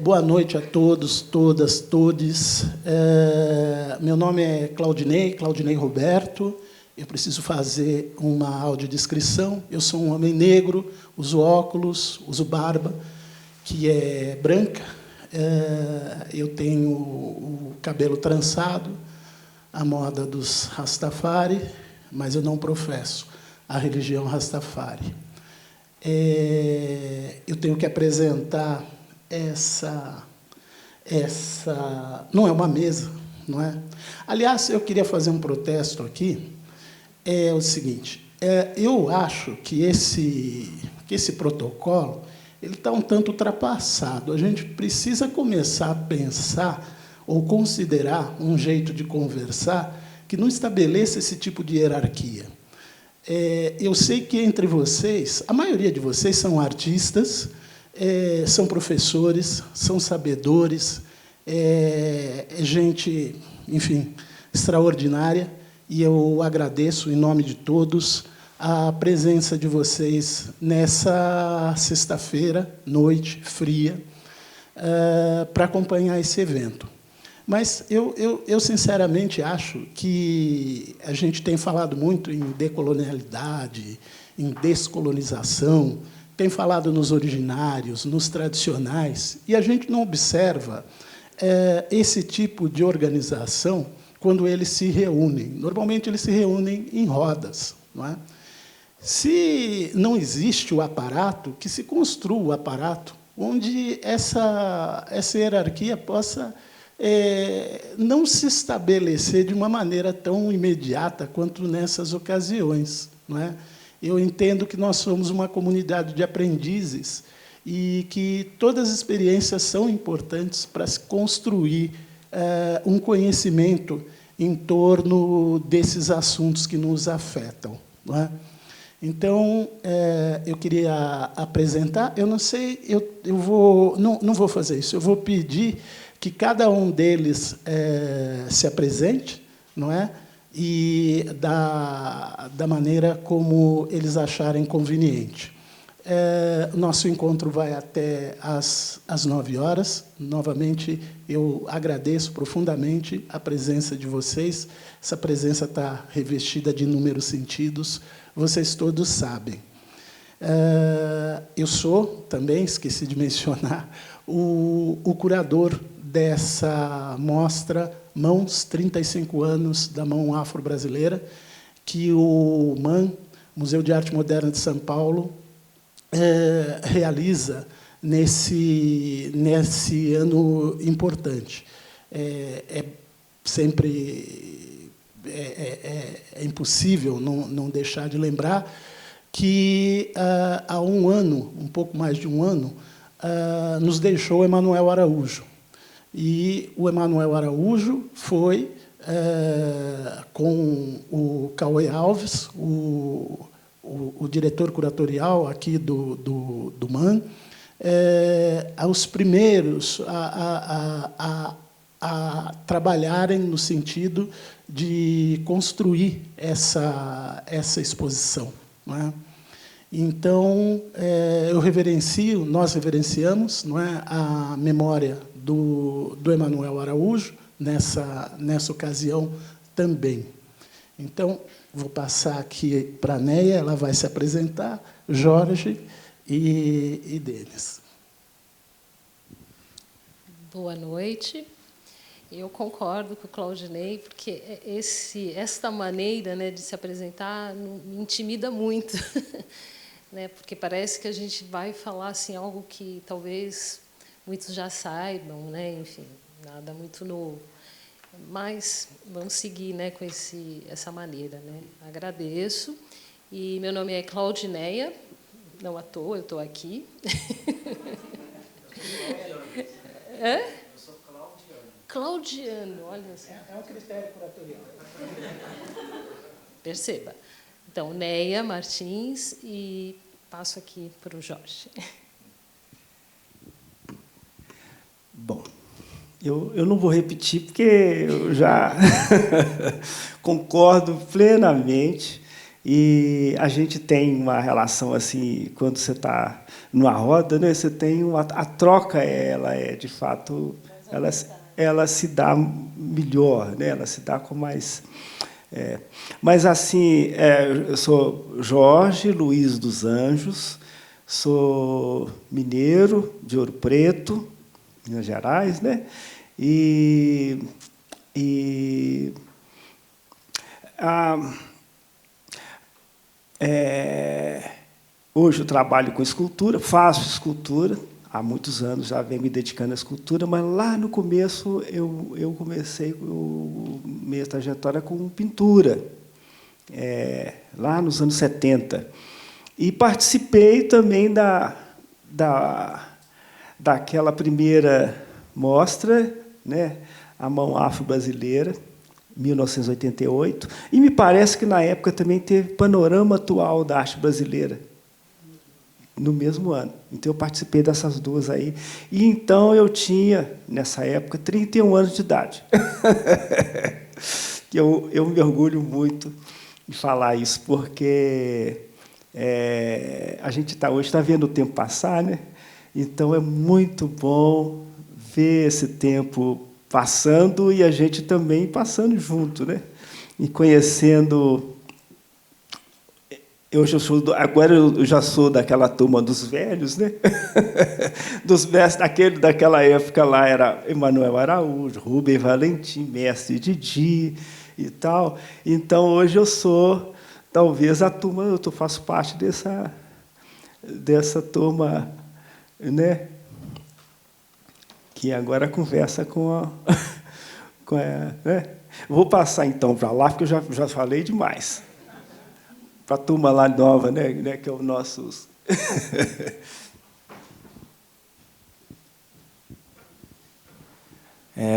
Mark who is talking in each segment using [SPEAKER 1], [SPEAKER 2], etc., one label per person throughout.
[SPEAKER 1] Boa noite a todos, todas, todes. Meu nome é Claudinei Roberto. Eu preciso fazer uma audiodescrição. Eu sou um homem negro, uso óculos, uso barba, que é branca. Eu tenho o cabelo trançado, a moda dos Rastafari, mas eu não professo a religião Rastafari. Eu tenho que apresentar essa... Não é uma mesa, não é? Aliás, eu queria fazer um protesto aqui. É o seguinte, eu acho que esse protocolo ele está um tanto ultrapassado. A gente precisa começar a pensar ou considerar um jeito de conversar que não estabeleça esse tipo de hierarquia. Eu sei que entre vocês, a maioria de vocês são artistas, são professores, são sabedores, gente, enfim, extraordinária, e eu agradeço, em nome de todos, a presença de vocês nessa sexta-feira, noite fria, para acompanhar esse evento. Mas eu, sinceramente, acho que a gente tem falado muito em decolonialidade, em descolonização, tem falado nos originários, nos tradicionais, e a gente não observa esse tipo de organização quando eles se reúnem. Normalmente, eles se reúnem em rodas, não é? Se não existe o aparato, que se construa o aparato onde essa hierarquia possa não se estabelecer de uma maneira tão imediata quanto nessas ocasiões, não é? Eu entendo que nós somos uma comunidade de aprendizes e que todas as experiências são importantes para se construir um conhecimento em torno desses assuntos que nos afetam, não é? Então, eu queria apresentar. Eu não sei, não vou fazer isso. Eu vou pedir que cada um deles se apresente, não é? E da maneira como eles acharem conveniente. Nosso encontro vai até às 9h. Novamente, eu agradeço profundamente a presença de vocês. Essa presença está revestida de inúmeros sentidos, vocês todos sabem. Eu sou, também, esqueci de mencionar, o curador dessa mostra Mãos, 35 anos da mão afro-brasileira, que o MAM, Museu de Arte Moderna de São Paulo, realiza nesse ano importante. Sempre impossível não deixar de lembrar que, há um ano, um pouco mais de um ano, nos deixou Emanuel Araújo. E o Emanuel Araújo foi, com o Cauê Alves, o diretor curatorial aqui do MAM, aos primeiros a trabalharem no sentido de construir essa exposição, não é? Então, nós reverenciamos, não é, a memória do Emanuel Araújo nessa ocasião também. Então, vou passar aqui para a Neia, ela vai se apresentar, Jorge e Denis.
[SPEAKER 2] Boa noite. Eu concordo com o Claudinei, porque esta maneira, né, de se apresentar me intimida muito, né, porque parece que a gente vai falar assim, algo que talvez muitos já saibam, né, enfim, nada muito novo. Mas vamos seguir, né, com essa maneira, né? Agradeço. E meu nome é Claudineia, não à toa, eu estou aqui. Eu sou Claudiano, olha assim.
[SPEAKER 1] É um critério curatorial.
[SPEAKER 2] Perceba. Então, Neia Martins, e passo aqui para o Jorge.
[SPEAKER 3] Bom, eu não vou repetir, porque eu já concordo plenamente. E a gente tem uma relação assim, quando você está numa roda, né, você tem a troca, ela é de fato, ela se dá melhor, né, ela se dá com mais. Mas assim, eu sou Jorge Luiz dos Anjos, sou mineiro de Ouro Preto, Minas Gerais, né? Hoje eu trabalho com escultura, faço escultura, há muitos anos já venho me dedicando à escultura, mas lá no começo eu comecei minha trajetória com pintura, lá nos anos 70. E participei também daquela primeira mostra, né, A Mão Afro-Brasileira, 1988, e me parece que, na época, também teve Panorama Atual da Arte Brasileira, no mesmo ano. Então, eu participei dessas duas aí. E, então, eu tinha, nessa época, 31 anos de idade. Eu me orgulho muito de falar isso, porque a gente hoje está vendo o tempo passar, né? Então, é muito bom ver esse tempo passando e a gente também passando junto, né? E conhecendo. Agora eu já sou daquela turma dos velhos, né? Dos mestres daquela época lá era Emanuel Araújo, Rubem Valentim, mestre Didi e tal. Então hoje eu sou talvez a turma, eu faço parte dessa turma, né? Que agora conversa né? Vou passar, então, para lá, porque eu já falei demais. Para a turma lá nova, né, que é o nosso...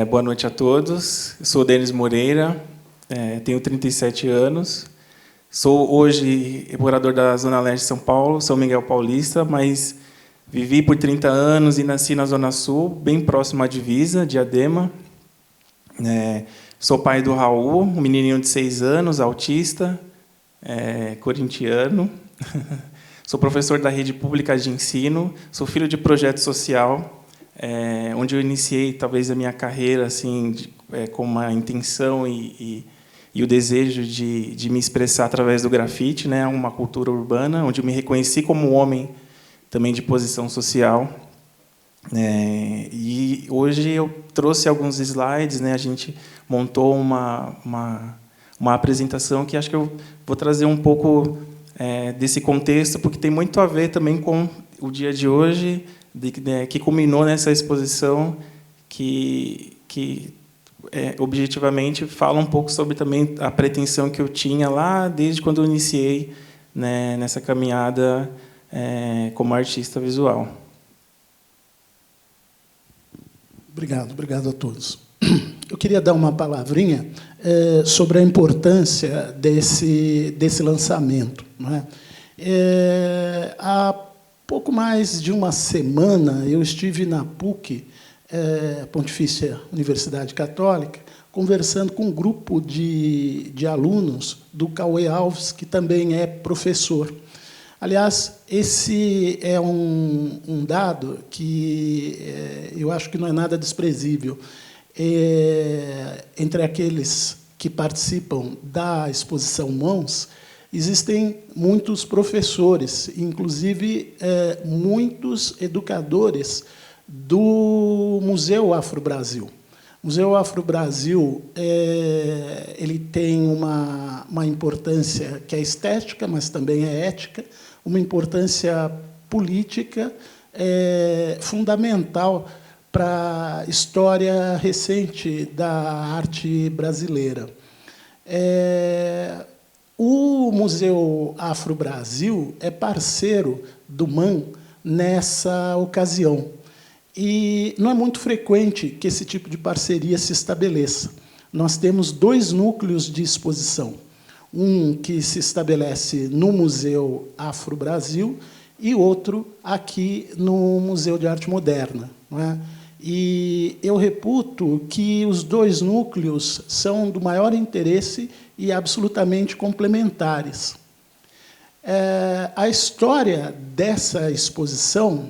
[SPEAKER 4] Boa noite a todos. Eu sou Denis Moreira, tenho 37 anos. Sou, hoje, morador da Zona Leste de São Paulo, São Miguel Paulista, mas... Vivi por 30 anos e nasci na Zona Sul, bem próximo à divisa, Diadema. Sou pai do Raul, um menininho de 6 anos, autista, corintiano. Sou professor da rede pública de ensino, sou filho de projeto social, onde eu iniciei, talvez, a minha carreira assim, com uma intenção e o desejo de me expressar através do grafite, né, uma cultura urbana, onde eu me reconheci como homem, também de posição social. E hoje eu trouxe alguns slides, né? A gente montou uma apresentação que acho que eu vou trazer um pouco desse contexto, porque tem muito a ver também com o dia de hoje, que culminou nessa exposição, que objetivamente fala um pouco sobre também a pretensão que eu tinha lá desde quando eu iniciei, né, nessa caminhada como artista visual.
[SPEAKER 1] Obrigado a todos. Eu queria dar uma palavrinha sobre a importância desse lançamento, não é? Há pouco mais de uma semana, eu estive na PUC, Pontifícia Universidade Católica, conversando com um grupo de alunos do Cauê Alves, que também é professor. Aliás, esse é um dado que eu acho que não é nada desprezível. Entre aqueles que participam da exposição Mãos, existem muitos professores, inclusive muitos educadores do Museu Afro-Brasil. O Museu Afro-Brasil ele tem uma importância que é estética, mas também é ética, uma importância política fundamental para a história recente da arte brasileira. O Museu Afro-Brasil é parceiro do MAN nessa ocasião. E não é muito frequente que esse tipo de parceria se estabeleça. Nós temos 2 núcleos de exposição. Um que se estabelece no Museu Afro-Brasil e outro aqui no Museu de Arte Moderna, não é? E eu reputo que os 2 núcleos são do maior interesse e absolutamente complementares. A história dessa exposição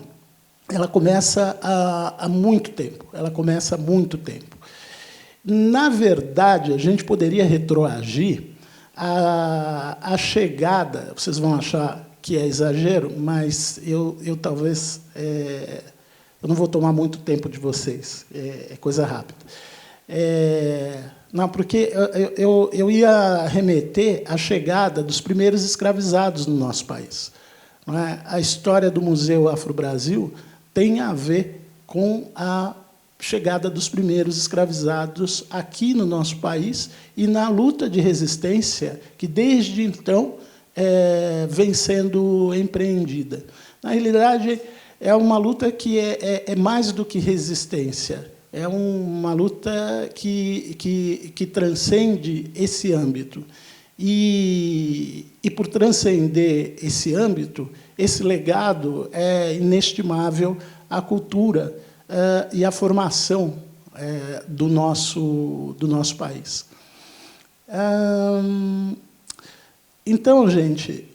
[SPEAKER 1] ela começa há muito tempo. Ela começa há muito tempo. Na verdade, a gente poderia retroagir a chegada. Vocês vão achar que é exagero, mas eu talvez eu não vou tomar muito tempo de vocês. É coisa rápida. Não, porque eu ia remeter à chegada dos primeiros escravizados no nosso país. Não é? A história do Museu Afro-Brasil tem a ver com a chegada dos primeiros escravizados aqui no nosso país e na luta de resistência que, desde então, vem sendo empreendida. Na realidade, é uma luta que é mais do que resistência. É uma luta que transcende esse âmbito. E, por transcender esse âmbito, esse legado é inestimável à cultura e à formação do nosso país. Então, gente,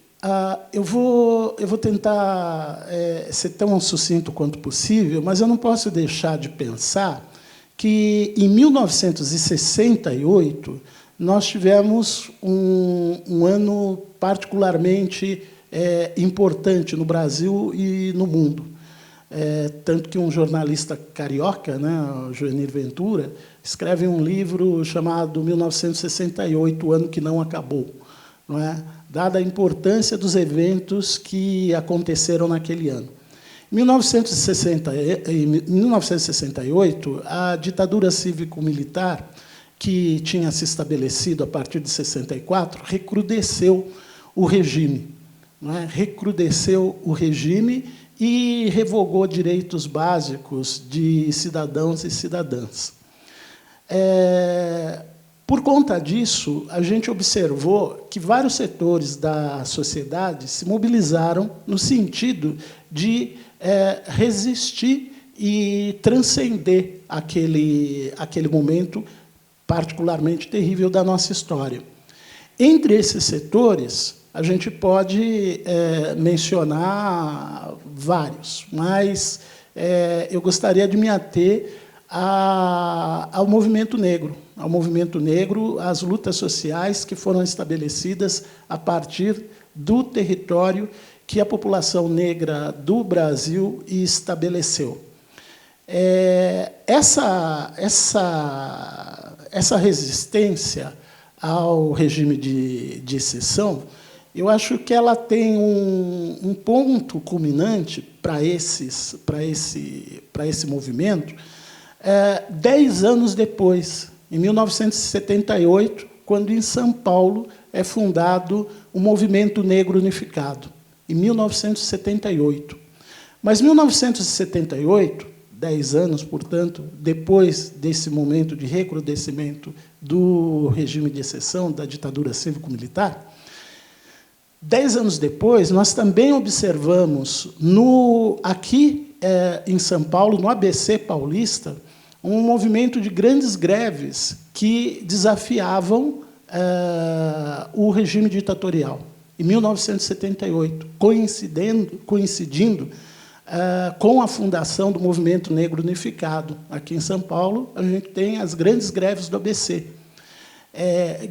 [SPEAKER 1] eu vou tentar ser tão sucinto quanto possível, mas eu não posso deixar de pensar que, em 1968, nós tivemos um ano particularmente importante no Brasil e no mundo. Tanto que um jornalista carioca, né, o Joenir Ventura, escreve um livro chamado 1968, o ano que não acabou, não é? Dada a importância dos eventos que aconteceram naquele ano. Em 1968, a ditadura cívico-militar, que tinha se estabelecido a partir de 64, recrudesceu o regime. Não é? Recrudesceu o regime e revogou direitos básicos de cidadãos e cidadãs. Por conta disso, a gente observou que vários setores da sociedade se mobilizaram no sentido de resistir e transcender aquele momento particularmente terrível da nossa história. Entre esses setores, a gente pode mencionar vários, mas eu gostaria de me ater ao movimento negro, às lutas sociais que foram estabelecidas a partir do território que a população negra do Brasil estabeleceu. Essa resistência ao regime de exceção, eu acho que ela tem um ponto culminante para esse movimento 10 anos depois, em 1978, quando, em São Paulo, é fundado o Movimento Negro Unificado, em 1978. Mas, em 1978, 10 anos, portanto, depois desse momento de recrudescimento do regime de exceção, da ditadura cívico-militar, 10 anos depois, nós também observamos, aqui em São Paulo, no ABC paulista, um movimento de grandes greves que desafiavam o regime ditatorial, em 1978, coincidindo com a fundação do Movimento Negro Unificado. Aqui em São Paulo, a gente tem as grandes greves do ABC.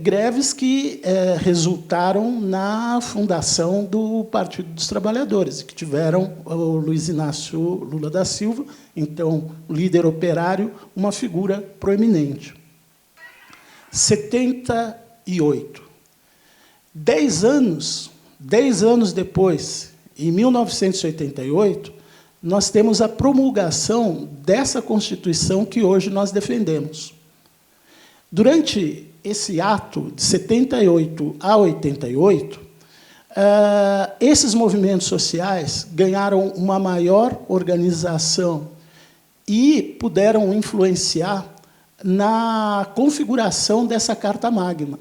[SPEAKER 1] Greves que resultaram na fundação do Partido dos Trabalhadores, que tiveram o Luiz Inácio Lula da Silva, então líder operário, uma figura proeminente. 78. 10 anos depois, em 1988, nós temos a promulgação dessa Constituição que hoje nós defendemos. Durante esse ato, de 78 a 88, esses movimentos sociais ganharam uma maior organização e puderam influenciar na configuração dessa Carta Magna.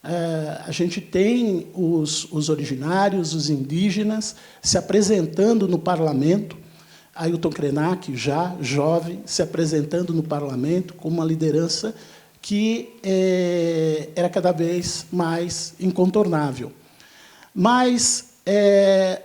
[SPEAKER 1] A gente tem os originários, os indígenas, se apresentando no parlamento, Ailton Krenak, já jovem, se apresentando no parlamento como uma liderança que era cada vez mais incontornável. Mas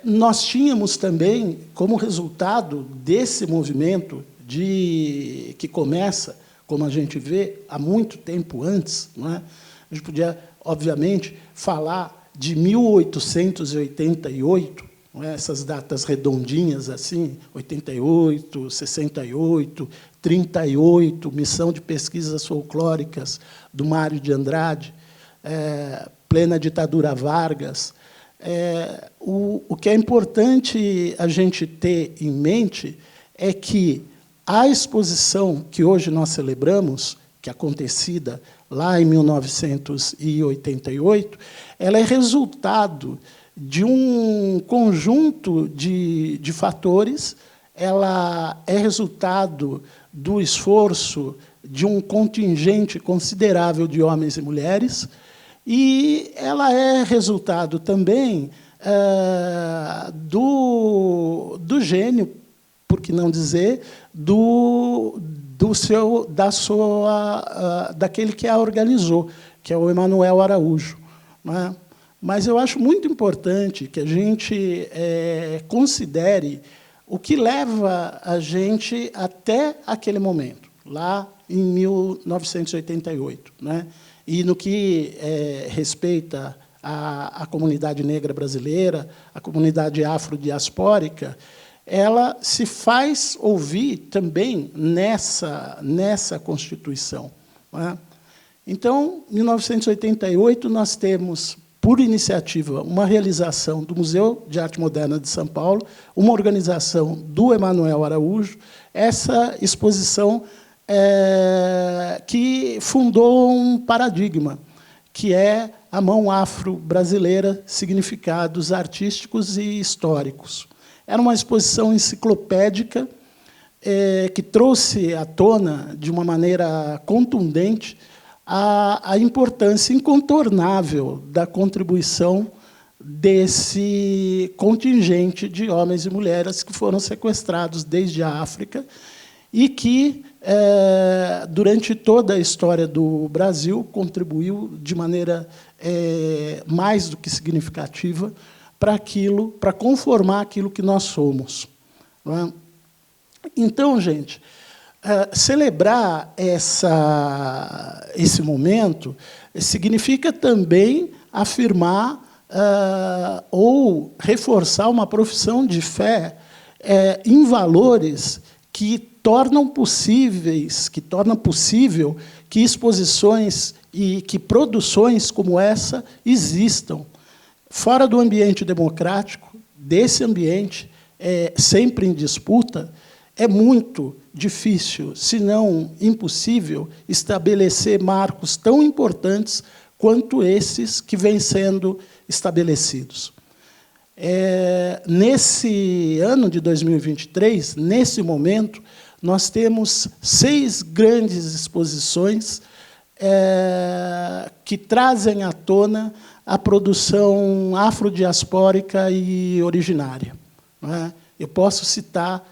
[SPEAKER 1] nós tínhamos também, como resultado desse movimento que começa, como a gente vê, há muito tempo antes, não é? A gente podia, obviamente, falar de 1888, não é? Essas datas redondinhas, assim, 88, 68, 38, Missão de Pesquisas Folclóricas, do Mário de Andrade, plena ditadura Vargas. O que é importante a gente ter em mente é que a exposição que hoje nós celebramos, que é acontecida lá em 1988, ela é resultado de um conjunto de fatores, ela é resultado do esforço de um contingente considerável de homens e mulheres, e ela é resultado também do gênio, por que não dizer, daquele que a organizou, que é o Emanuel Araújo, não é? Mas eu acho muito importante que a gente considere o que leva a gente até aquele momento, lá em 1988, né? E no que respeita à comunidade negra brasileira, à comunidade afrodiaspórica, ela se faz ouvir também nessa Constituição, não é? Então, em 1988, nós temos, por iniciativa, uma realização do Museu de Arte Moderna de São Paulo, uma organização do Emanuel Araújo, essa exposição que fundou um paradigma, que é a mão afro-brasileira, significados artísticos e históricos. Era uma exposição enciclopédica que trouxe à tona, de uma maneira contundente, a importância incontornável da contribuição desse contingente de homens e mulheres que foram sequestrados desde a África e que, durante toda a história do Brasil, contribuiu de maneira mais do que significativa para conformar aquilo que nós somos, não é? Então, gente, celebrar esse momento significa também afirmar ou reforçar uma profissão de fé em valores que tornam possível que exposições e que produções como essa existam. Fora do ambiente democrático, desse ambiente sempre em disputa, é muito difícil, se não impossível, estabelecer marcos tão importantes quanto esses que vêm sendo estabelecidos. Nesse ano de 2023, nesse momento, nós temos 6 grandes exposições que trazem à tona a produção afrodiaspórica e originária, não é? Eu posso citar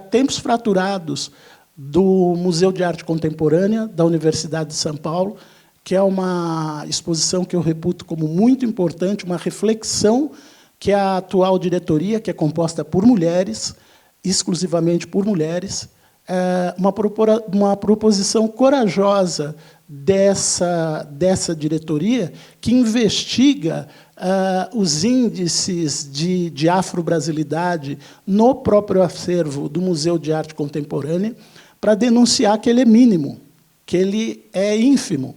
[SPEAKER 1] Tempos Fraturados, do Museu de Arte Contemporânea da Universidade de São Paulo, que é uma exposição que eu reputo como muito importante, uma reflexão que a atual diretoria, que é composta por mulheres, exclusivamente por mulheres, uma proposição corajosa dessa diretoria, que investiga os índices de afro-brasilidade no próprio acervo do Museu de Arte Contemporânea, para denunciar que ele é mínimo, que ele é ínfimo.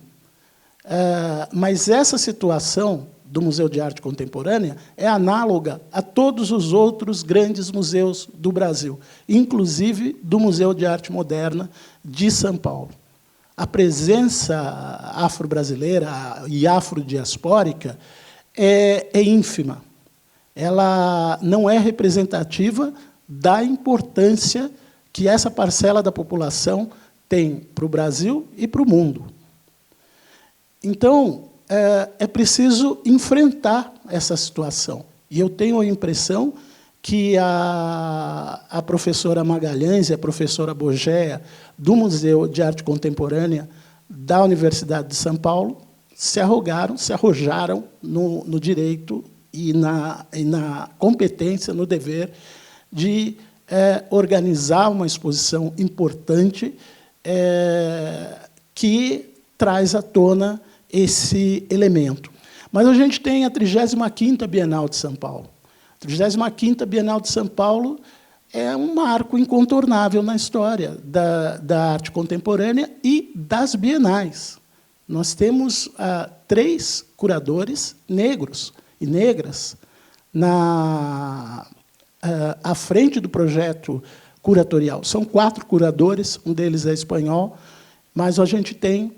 [SPEAKER 1] Mas essa situação do Museu de Arte Contemporânea é análoga a todos os outros grandes museus do Brasil, inclusive do Museu de Arte Moderna de São Paulo. A presença afro-brasileira e afrodiaspórica é ínfima. Ela não é representativa da importância que essa parcela da população tem para o Brasil e para o mundo. Então, é preciso enfrentar essa situação. E eu tenho a impressão que a professora Magalhães e a professora Bogéa, do Museu de Arte Contemporânea da Universidade de São Paulo, se arrojaram no direito e na competência, no dever de organizar uma exposição importante que traz à tona esse elemento. Mas a gente tem a 35ª Bienal de São Paulo. A 35ª Bienal de São Paulo é um marco incontornável na história da arte contemporânea e das bienais. Nós temos 3 curadores negros e negras à frente do projeto curatorial. São 4 curadores, um deles é espanhol, mas a gente tem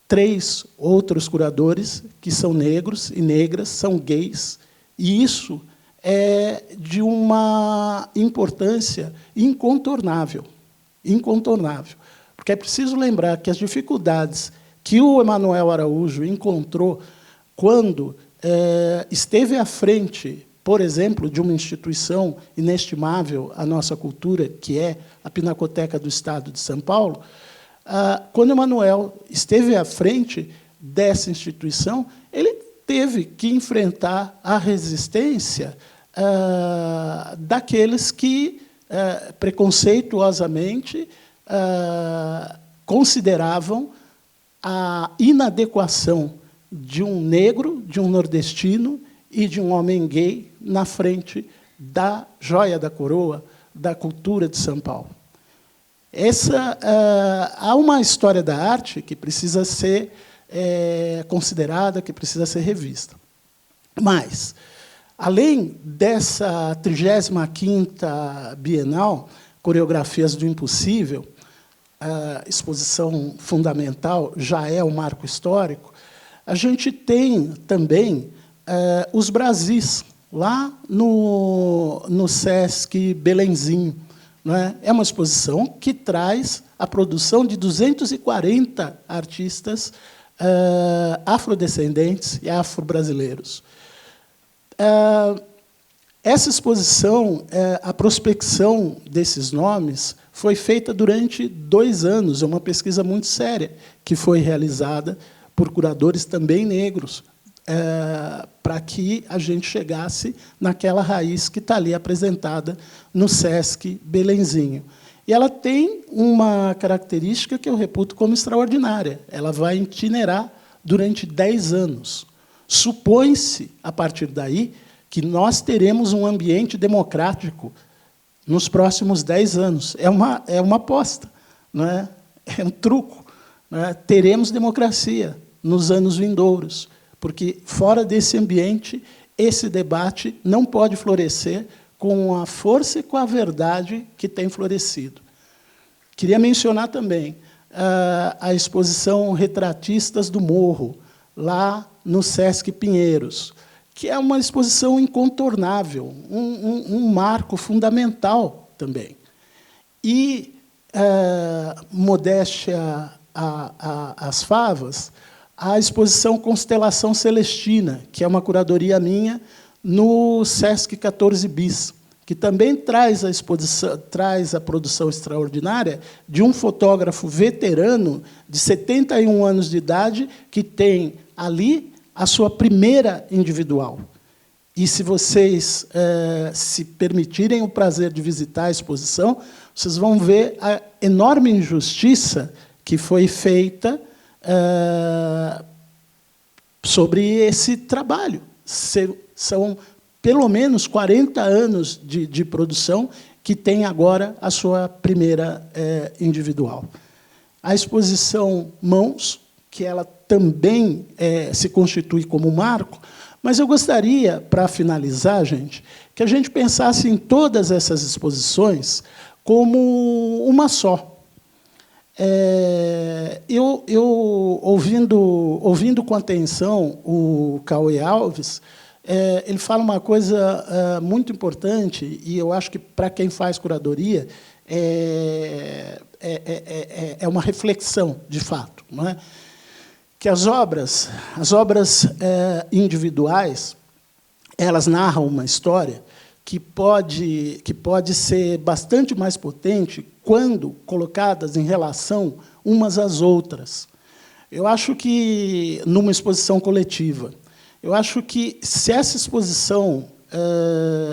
[SPEAKER 1] 3 outros curadores que são negros e negras, são gays, e isso é de uma importância incontornável, incontornável, porque é preciso lembrar que as dificuldades que o Emanuel Araújo encontrou quando esteve à frente, por exemplo, de uma instituição inestimável à nossa cultura, que é a Pinacoteca do Estado de São Paulo, quando Emanuel esteve à frente dessa instituição, ele teve que enfrentar a resistência daqueles que, preconceituosamente, consideravam a inadequação de um negro, de um nordestino e de um homem gay na frente da joia da coroa da cultura de São Paulo. Há uma história da arte que precisa ser considerada, que precisa ser revista. Mas, além dessa 35ª Bienal, Coreografias do Impossível, a exposição fundamental, já é um marco histórico, a gente tem também os Brasis, lá no Sesc Belenzinho. Não é? É uma exposição que traz a produção de 240 artistas afrodescendentes e afro-brasileiros. Essa exposição, a prospecção desses nomes, foi feita durante 2 anos. É uma pesquisa muito séria, que foi realizada por curadores também negros, para que a gente chegasse naquela raiz que está ali apresentada no Sesc Belenzinho. E ela tem uma característica que eu reputo como extraordinária. Ela vai itinerar durante 10 anos. Supõe-se, a partir daí, que nós teremos um ambiente democrático nos próximos 10 anos. É uma aposta, não é? É um truco. Não é? Teremos democracia nos anos vindouros, porque, fora desse ambiente, esse debate não pode florescer com a força e com a verdade que tem florescido. Queria mencionar também a exposição Retratistas do Morro, lá no Sesc Pinheiros, que é uma exposição incontornável, um marco fundamental também. E, modéstia às favas, a exposição Constelação Celestina, que é uma curadoria minha, no Sesc 14 Bis, que também traz a produção extraordinária de um fotógrafo veterano de 71 anos de idade, que tem ali a sua primeira individual. E, se vocês se permitirem o prazer de visitar a exposição, vocês vão ver a enorme injustiça que foi feita sobre esse trabalho. São pelo menos 40 anos de produção que tem agora a sua primeira individual. A exposição Mãos, que ela também se constitui como marco, mas eu gostaria, para finalizar, gente, que a gente pensasse em todas essas exposições como uma só. Eu ouvindo com atenção o Cauê Alves, ele fala uma coisa muito importante, e eu acho que, para quem faz curadoria, é uma reflexão, de fato, não é? Que as obras individuais, elas narram uma história que pode ser bastante mais potente quando colocadas em relação umas às outras. Eu acho que, numa exposição coletiva, eu acho que, se essa exposição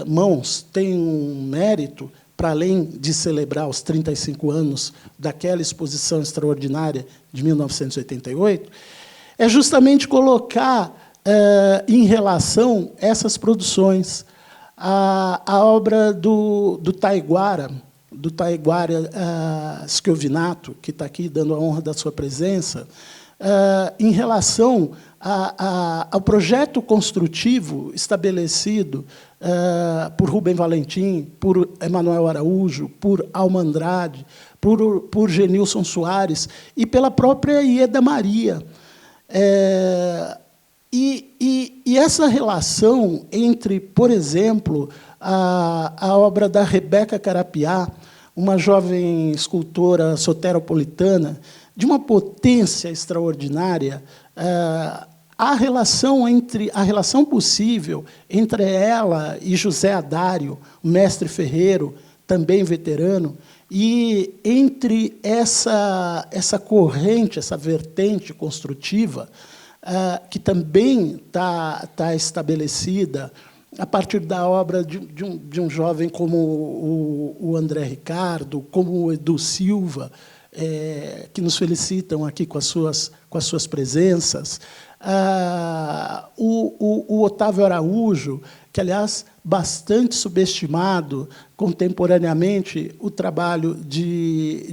[SPEAKER 1] Mãos tem um mérito, para além de celebrar os 35 anos daquela exposição extraordinária de 1988, é justamente colocar em relação essas produções a obra do Taiguara Schiovinato, que está aqui dando a honra da sua presença, em relação ao projeto construtivo estabelecido por Rubem Valentim, por Emanuel Araújo, por Alma Andrade, por Genilson Soares e pela própria Ieda Maria. E essa relação entre, por exemplo, a obra da Rebeca Carapiá, uma jovem escultora soteropolitana, de uma potência extraordinária, a relação possível entre ela e José Adário, o mestre ferreiro, também veterano, e entre essa corrente, essa vertente construtiva, que também está estabelecida a partir da obra de um jovem como o André Ricardo, como o Edu Silva, que nos felicitam aqui com as suas presenças, o Otávio Araújo, que, aliás, bastante subestimado contemporaneamente o trabalho de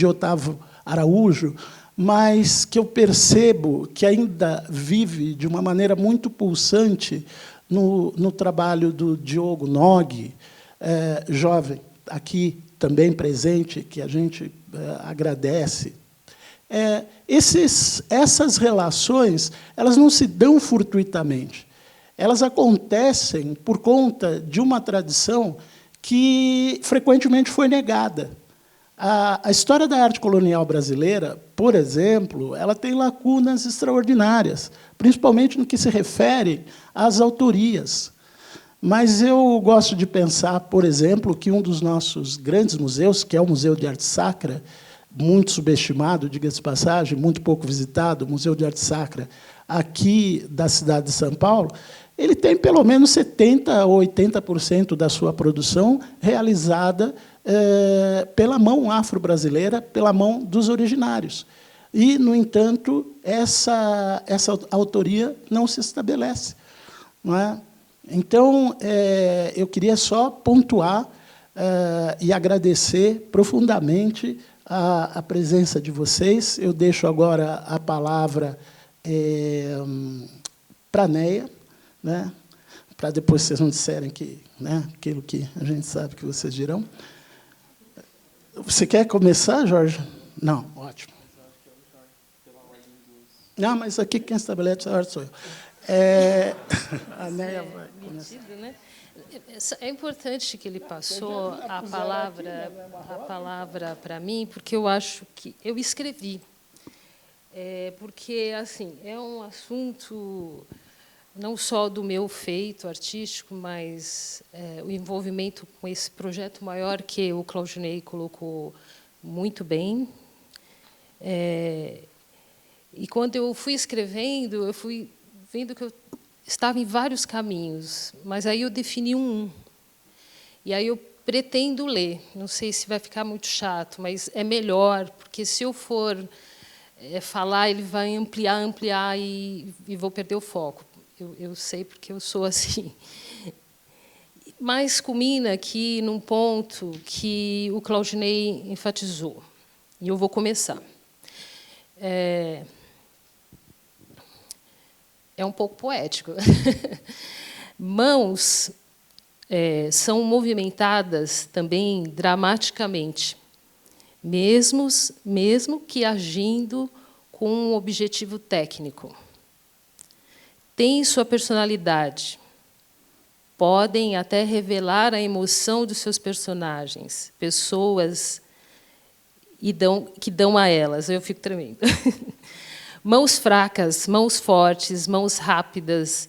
[SPEAKER 1] Otávio Araújo, mas que eu percebo que ainda vive de uma maneira muito pulsante no trabalho do Diogo Nog, jovem, aqui também presente, que a gente agradece. Essas relações, elas não se dão fortuitamente. Elas acontecem por conta de uma tradição que frequentemente foi negada. A história da arte colonial brasileira, por exemplo, ela tem lacunas extraordinárias, principalmente no que se refere às autorias. Mas eu gosto de pensar, por exemplo, que um dos nossos grandes museus, que é o Museu de Arte Sacra, muito subestimado, diga-se de passagem, muito pouco visitado, o Museu de Arte Sacra, aqui da cidade de São Paulo, ele tem pelo menos 70% ou 80% da sua produção realizada pela mão afro-brasileira, pela mão dos originários. E, no entanto, essa autoria não se estabelece. Não é? Então, eu queria só pontuar e agradecer profundamente a presença de vocês. Eu deixo agora a palavra para a Neia, né, para depois vocês não disserem que, né, aquilo que a gente sabe que vocês dirão. Você quer começar, Jorge? Não, ótimo. Não, mas aqui quem estabelece a ordem sou eu. A Neia vai começar.
[SPEAKER 2] Né? É importante que ele passou a palavra para mim, porque eu acho que eu escrevi. Porque assim, é um assunto não só do meu feito artístico, mas o envolvimento com esse projeto maior que o Claudinei colocou muito bem. E, quando eu fui escrevendo, eu fui vendo que eu estava em vários caminhos, mas aí eu defini um. E aí eu pretendo ler. Não sei se vai ficar muito chato, mas é melhor, porque, se eu for falar, ele vai ampliar e vou perder o foco. Eu sei, porque eu sou assim. Mas culmina aqui num ponto que o Claudinei enfatizou. E eu vou começar. É um pouco poético. Mãos são movimentadas também dramaticamente, mesmo que agindo com um objetivo técnico. Têm sua personalidade, podem até revelar a emoção dos seus personagens, pessoas que dão a elas. Eu fico tremendo. Mãos fracas, mãos fortes, mãos rápidas,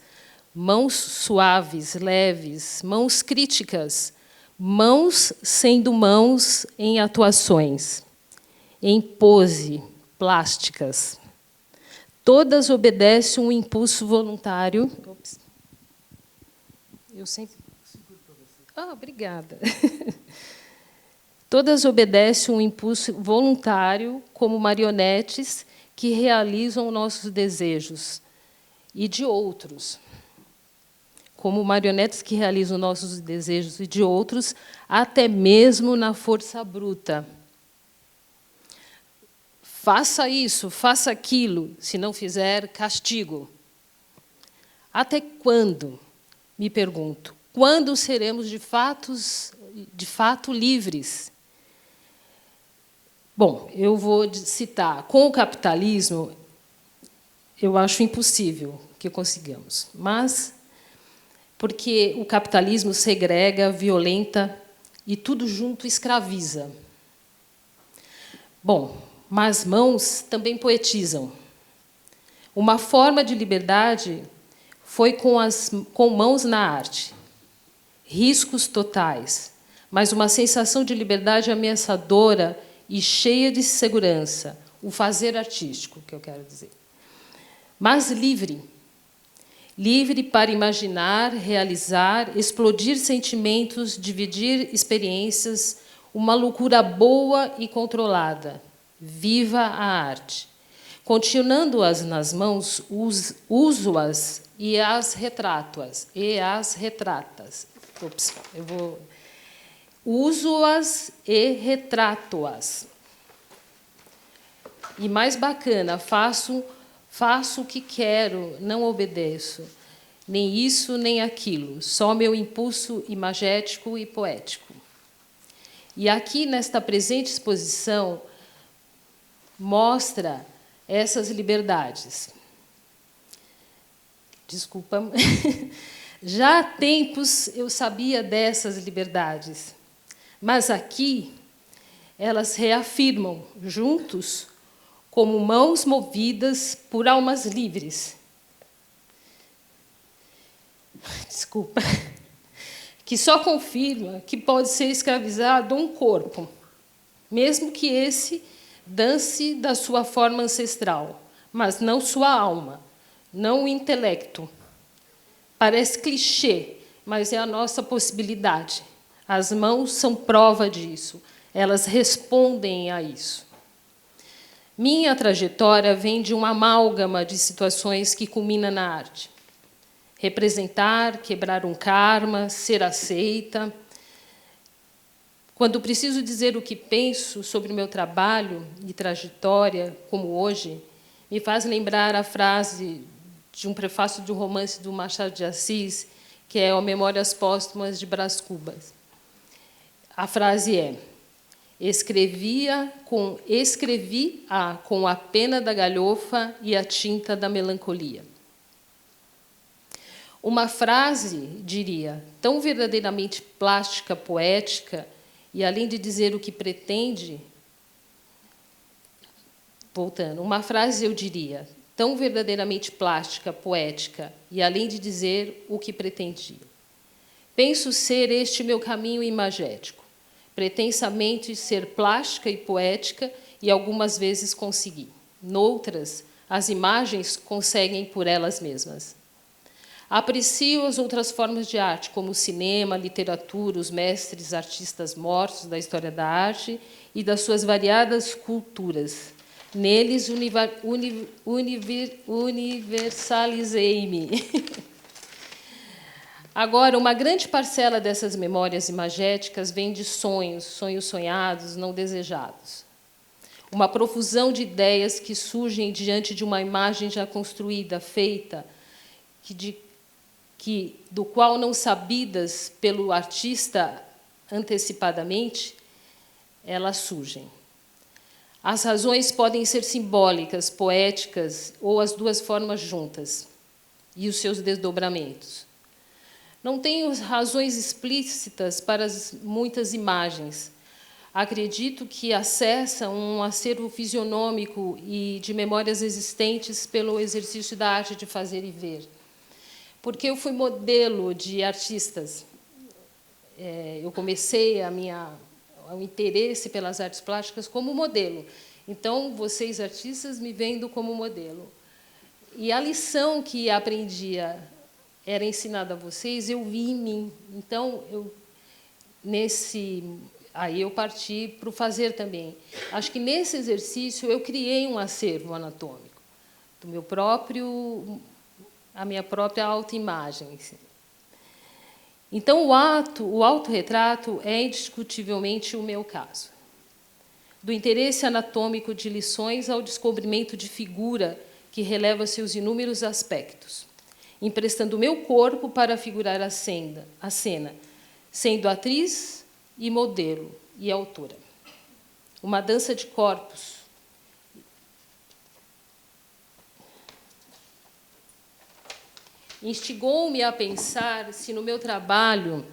[SPEAKER 2] mãos suaves, leves, mãos críticas, mãos sendo mãos em atuações, em pose, plásticas. Todas obedecem um impulso voluntário. Ops. Eu sempre. Ah, obrigada. Todas obedecem um impulso voluntário, como marionetes que realizam nossos desejos, e de outros. Como marionetes que realizam nossos desejos e de outros, até mesmo na força bruta. Faça isso, faça aquilo, se não fizer, castigo. Até quando, me pergunto, quando seremos de fato livres? Bom, eu vou citar, com o capitalismo, eu acho impossível que consigamos, mas porque o capitalismo segrega, violenta e tudo junto escraviza. Bom, mas mãos também poetizam. Uma forma de liberdade foi com mãos na arte. Riscos totais, mas uma sensação de liberdade ameaçadora e cheia de segurança, o fazer artístico, que eu quero dizer. Mas livre. Livre para imaginar, realizar, explodir sentimentos, dividir experiências, uma loucura boa e controlada. Viva a arte. Continuando-as nas mãos, uso-as e as retrato-as. E as retratas. Ops, eu vou... Uso-as e retrato-as. E mais bacana, faço o que quero, não obedeço. Nem isso, nem aquilo. Só meu impulso imagético e poético. E aqui, nesta presente exposição, mostra essas liberdades. Desculpa. Já há tempos eu sabia dessas liberdades. Mas aqui, elas reafirmam, juntos, como mãos movidas por almas livres. Desculpa. Que só confirma que pode ser escravizado um corpo, mesmo que esse dance da sua forma ancestral, mas não sua alma, não o intelecto. Parece clichê, mas é a nossa possibilidade. As mãos são prova disso. Elas respondem a isso. Minha trajetória vem de uma amálgama de situações que culmina na arte. Representar, quebrar um karma, ser aceita. Quando preciso dizer o que penso sobre o meu trabalho e trajetória, como hoje, me faz lembrar a frase de um prefácio de um romance do Machado de Assis, que é o Memórias Póstumas de Brás Cubas. A frase é: escrevi com a pena da galhofa e a tinta da melancolia. Uma frase, diria, tão verdadeiramente plástica, poética, e além de dizer o que pretende, voltando, uma frase, eu diria, tão verdadeiramente plástica, poética, e além de dizer o que pretendia. Penso ser este meu caminho imagético, pretensamente ser plástica e poética, e algumas vezes consegui. Noutras, as imagens conseguem por elas mesmas. Aprecio as outras formas de arte, como o cinema, a literatura, os mestres artistas mortos da história da arte e das suas variadas culturas. Neles universalizei-me. Agora, uma grande parcela dessas memórias imagéticas vem de sonhos sonhados, não desejados. Uma profusão de ideias que surgem diante de uma imagem já construída, feita, do qual não sabidas pelo artista antecipadamente, elas surgem. As razões podem ser simbólicas, poéticas, ou as duas formas juntas, e os seus desdobramentos. Não tenho razões explícitas para muitas imagens. Acredito que acessam um acervo fisionômico e de memórias existentes pelo exercício da arte de fazer e ver. Porque eu fui modelo de artistas. Eu comecei o interesse pelas artes plásticas como modelo. Então, vocês, artistas, me vendo como modelo. E a lição que aprendia era ensinada a vocês, eu vi em mim. Então, aí eu parti para o fazer também. Acho que, nesse exercício, eu criei um acervo anatômico, a minha própria autoimagem. Então, o autorretrato é indiscutivelmente o meu caso. Do interesse anatômico de lições ao descobrimento de figura que releva seus inúmeros aspectos, emprestando o meu corpo para figurar a cena, sendo atriz e modelo e autora. Uma dança de corpos. Instigou-me a pensar se no meu trabalho,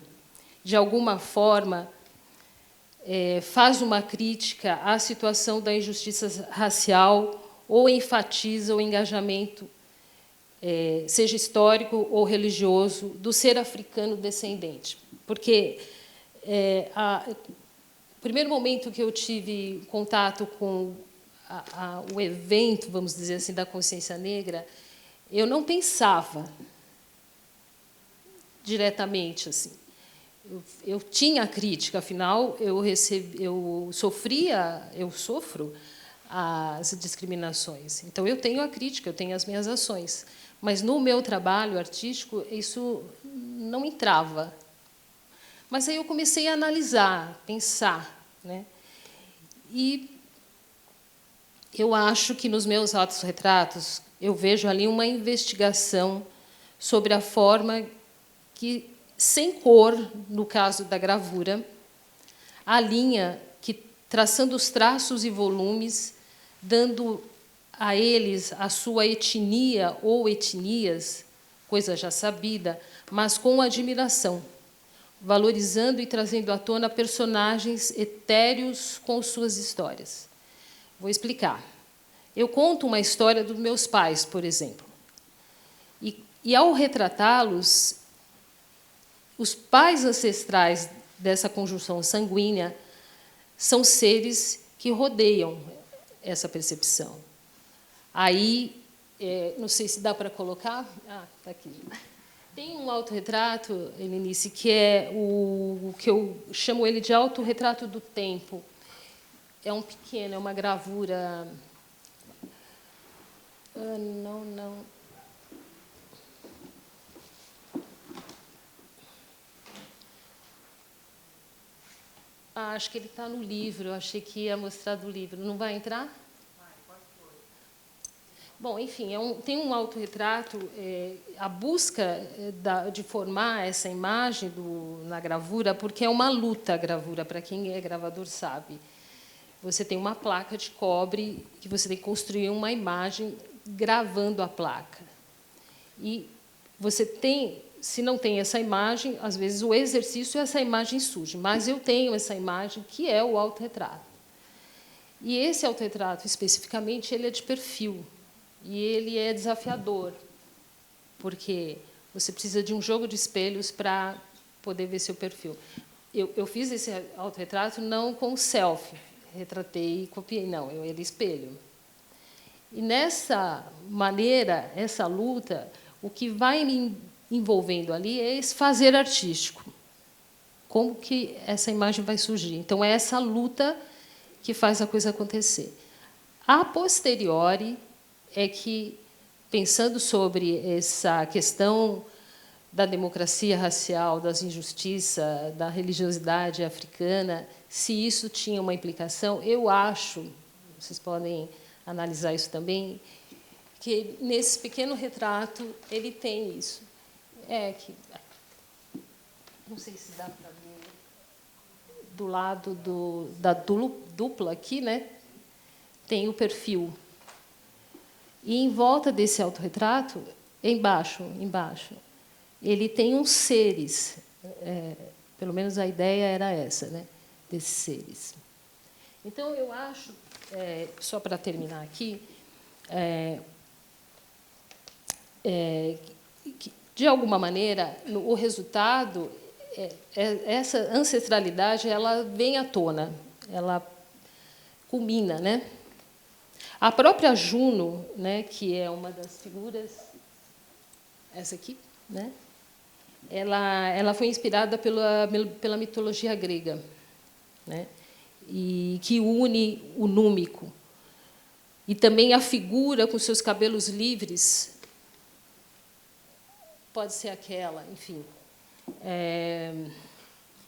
[SPEAKER 2] de alguma forma, faz uma crítica à situação da injustiça racial ou enfatiza o engajamento, seja histórico ou religioso, do ser africano descendente. Porque o primeiro momento que eu tive contato com o evento, vamos dizer assim, da consciência negra, eu não pensava diretamente assim. Eu tinha crítica, afinal, eu sofro as discriminações. Então, eu tenho a crítica, eu tenho as minhas ações. Mas, no meu trabalho artístico, isso não entrava. Mas aí eu comecei a analisar, pensar, né? E eu acho que, nos meus autorretratos, eu vejo ali uma investigação sobre a forma que, sem cor, no caso da gravura, a linha que, traçando os traços e volumes, dando a eles a sua etnia ou etnias, coisa já sabida, mas com admiração, valorizando e trazendo à tona personagens etéreos com suas histórias. Vou explicar. Eu conto uma história dos meus pais, por exemplo, e ao retratá-los, os pais ancestrais dessa conjunção sanguínea são seres que rodeiam essa percepção. Aí, não sei se dá para colocar. Ah, está aqui. Tem um autorretrato, Helenice, que é o que eu chamo ele de autorretrato do tempo. É um pequeno, é uma gravura. Não. Acho que ele está no livro. Eu achei que ia mostrar do livro. Não vai entrar? Vai, pode pôr. Bom, enfim, tem um autorretrato. A busca de formar essa imagem na gravura, porque é uma luta a gravura, para quem é gravador sabe. Você tem uma placa de cobre que você tem que construir uma imagem gravando a placa. E você tem... Se não tem essa imagem, às vezes o exercício essa imagem surge, mas eu tenho essa imagem que é o autorretrato. E esse autorretrato, especificamente, ele é de perfil, e ele é desafiador, porque você precisa de um jogo de espelhos para poder ver seu perfil. Eu fiz esse autorretrato não com selfie, retratei e copiei, não, ele espelho. E, nessa maneira, essa luta, o que vai me envolvendo ali é esse fazer artístico. Como que essa imagem vai surgir? Então, é essa luta que faz a coisa acontecer. A posteriori é que, pensando sobre essa questão da democracia racial, das injustiças, da religiosidade africana, se isso tinha uma implicação, eu acho, vocês podem analisar isso também, que, nesse pequeno retrato, ele tem isso. Não sei se dá para ver do lado da dupla aqui, né? Tem o perfil. E, em volta desse autorretrato, embaixo, ele tem uns seres. Pelo menos a ideia era essa, né? Desses seres. Então, eu acho, só para terminar aqui, que, de alguma maneira, o resultado, essa ancestralidade, ela vem à tona, ela culmina, né? A própria Juno, né, que é uma das figuras, essa aqui, né, ela foi inspirada pela mitologia grega, né, e que une o númico. E também a figura com seus cabelos livres, pode ser aquela, enfim,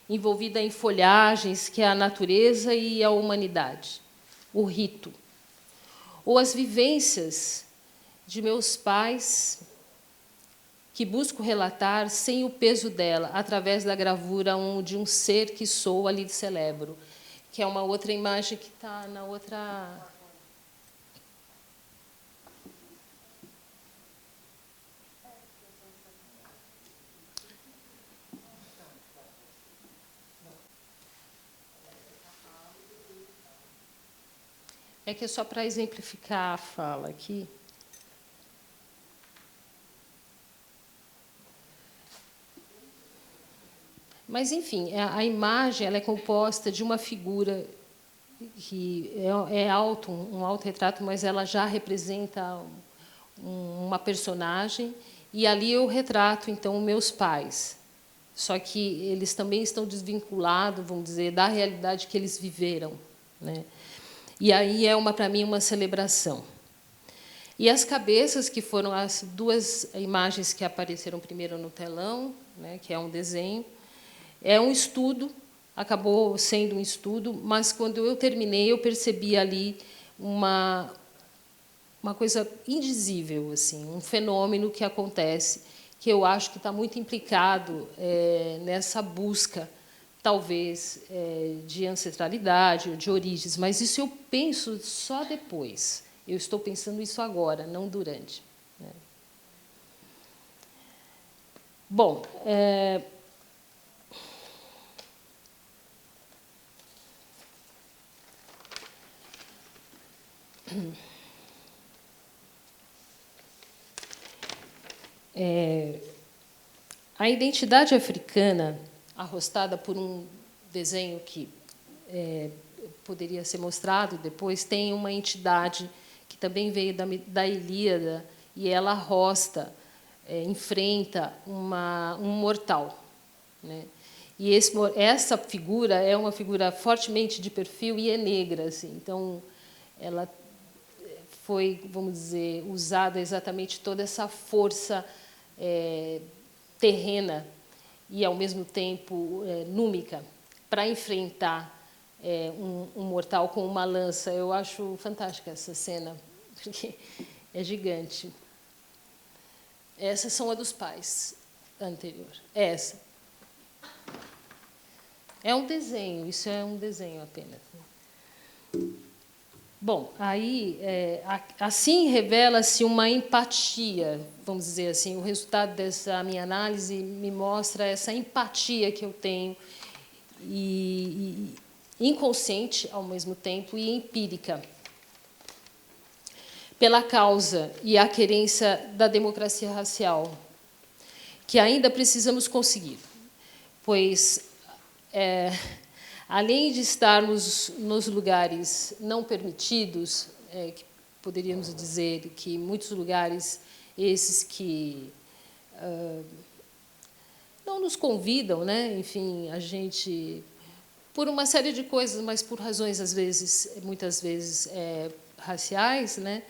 [SPEAKER 2] envolvida em folhagens, que é a natureza e a humanidade, o rito. Ou as vivências de meus pais, que busco relatar sem o peso dela, através da gravura de um ser que sou, ali celebro, que é uma outra imagem que está na outra... É que é só para exemplificar a fala aqui. Mas, enfim, a imagem ela é composta de uma figura que é um autorretrato, mas ela já representa uma personagem, e ali eu retrato, então, meus pais. Só que eles também estão desvinculados, vamos dizer, da realidade que eles viveram, né? E aí para mim, uma celebração. E as cabeças, que foram as duas imagens que apareceram primeiro no telão, né, que é um desenho, é um estudo, acabou sendo um estudo, mas, quando eu terminei, eu percebi ali uma coisa indizível, assim, um fenômeno que acontece, que eu acho que está muito implicado nessa busca, talvez, de ancestralidade, de origens, mas isso eu penso só depois. Eu estou pensando isso agora, não durante, né? Bom, a identidade africana, arrostada por um desenho que poderia ser mostrado depois, tem uma entidade que também veio da Ilíada, e ela arrosta, enfrenta um mortal, né? E essa figura é uma figura fortemente de perfil e é negra, assim. Então, ela foi, vamos dizer, usada exatamente toda essa força terrena e, ao mesmo tempo, númica, para enfrentar um mortal com uma lança. Eu acho fantástica essa cena, porque é gigante. Essas são a dos pais, anterior. Essa. É um desenho, isso é um desenho apenas. Bom, aí, assim revela-se uma empatia, vamos dizer assim. O resultado dessa minha análise me mostra essa empatia que eu tenho, e inconsciente, ao mesmo tempo, e empírica, pela causa e a querência da democracia racial, que ainda precisamos conseguir, pois, além de estarmos nos lugares não permitidos, que poderíamos dizer que muitos lugares esses que não nos convidam, né? Enfim, a gente, por uma série de coisas, mas por razões, às vezes, muitas vezes, raciais, né?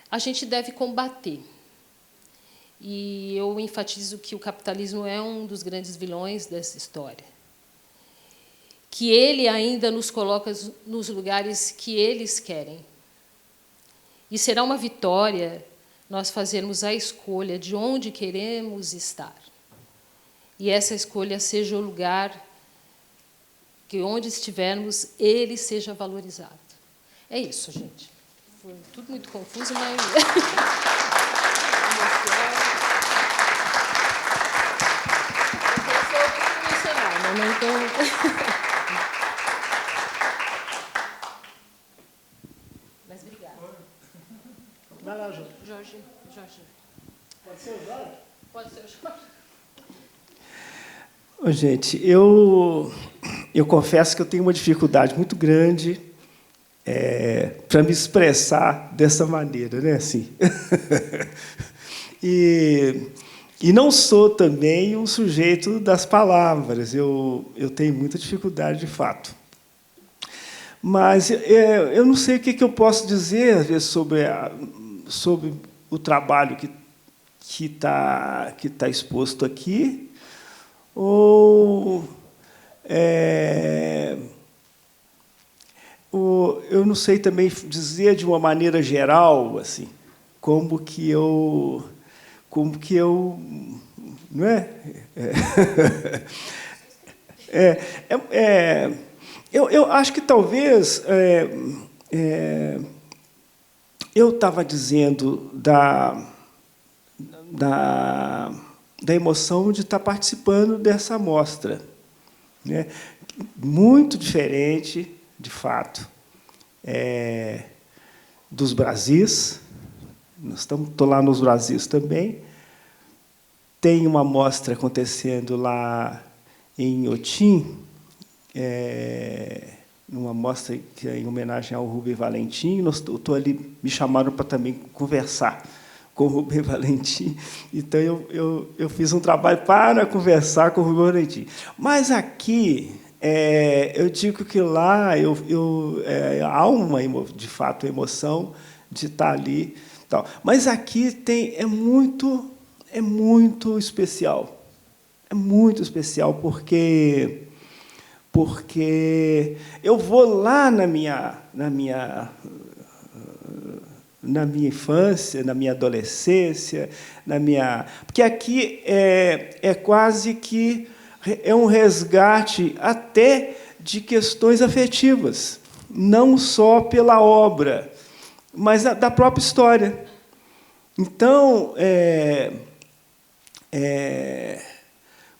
[SPEAKER 2] A gente deve combater. E eu enfatizo que o capitalismo é um dos grandes vilões dessa história, que ele ainda nos coloca nos lugares que eles querem. E será uma vitória nós fazermos a escolha de onde queremos estar. E essa escolha seja o lugar que, onde estivermos, ele seja valorizado. É isso, gente. Foi tudo muito confuso, mas... Mas obrigada.
[SPEAKER 1] Vai lá, Jorge.
[SPEAKER 2] Jorge.
[SPEAKER 1] Pode ser o Jorge?
[SPEAKER 2] Pode ser o Jorge.
[SPEAKER 3] Ô, gente, eu confesso que eu tenho uma dificuldade muito grande para me expressar dessa maneira, né? Assim. E não sou também um sujeito das palavras, eu tenho muita dificuldade, de fato. Mas eu não sei o que eu posso dizer, às vezes, sobre o trabalho que tá exposto aqui, ou eu não sei também dizer de uma maneira geral, assim, como que eu, não é? Eu acho que talvez eu estava dizendo da emoção de estar participando dessa mostra, né? Muito diferente, de fato, dos Brasis. Estou lá nos Brasis também. Tem uma mostra acontecendo lá em Inhotim, uma mostra que é em homenagem ao Rubem Valentim. Estou ali, me chamaram para também conversar com o Rubem Valentim. Então, eu fiz um trabalho para conversar com o Rubem Valentim. Mas aqui, eu digo que lá há de fato, emoção de estar ali. Tal. Mas aqui é muito especial. É muito especial, porque eu vou lá na minha infância, na minha adolescência, porque aqui é quase que um resgate até de questões afetivas, não só pela obra, mas da própria história. Então,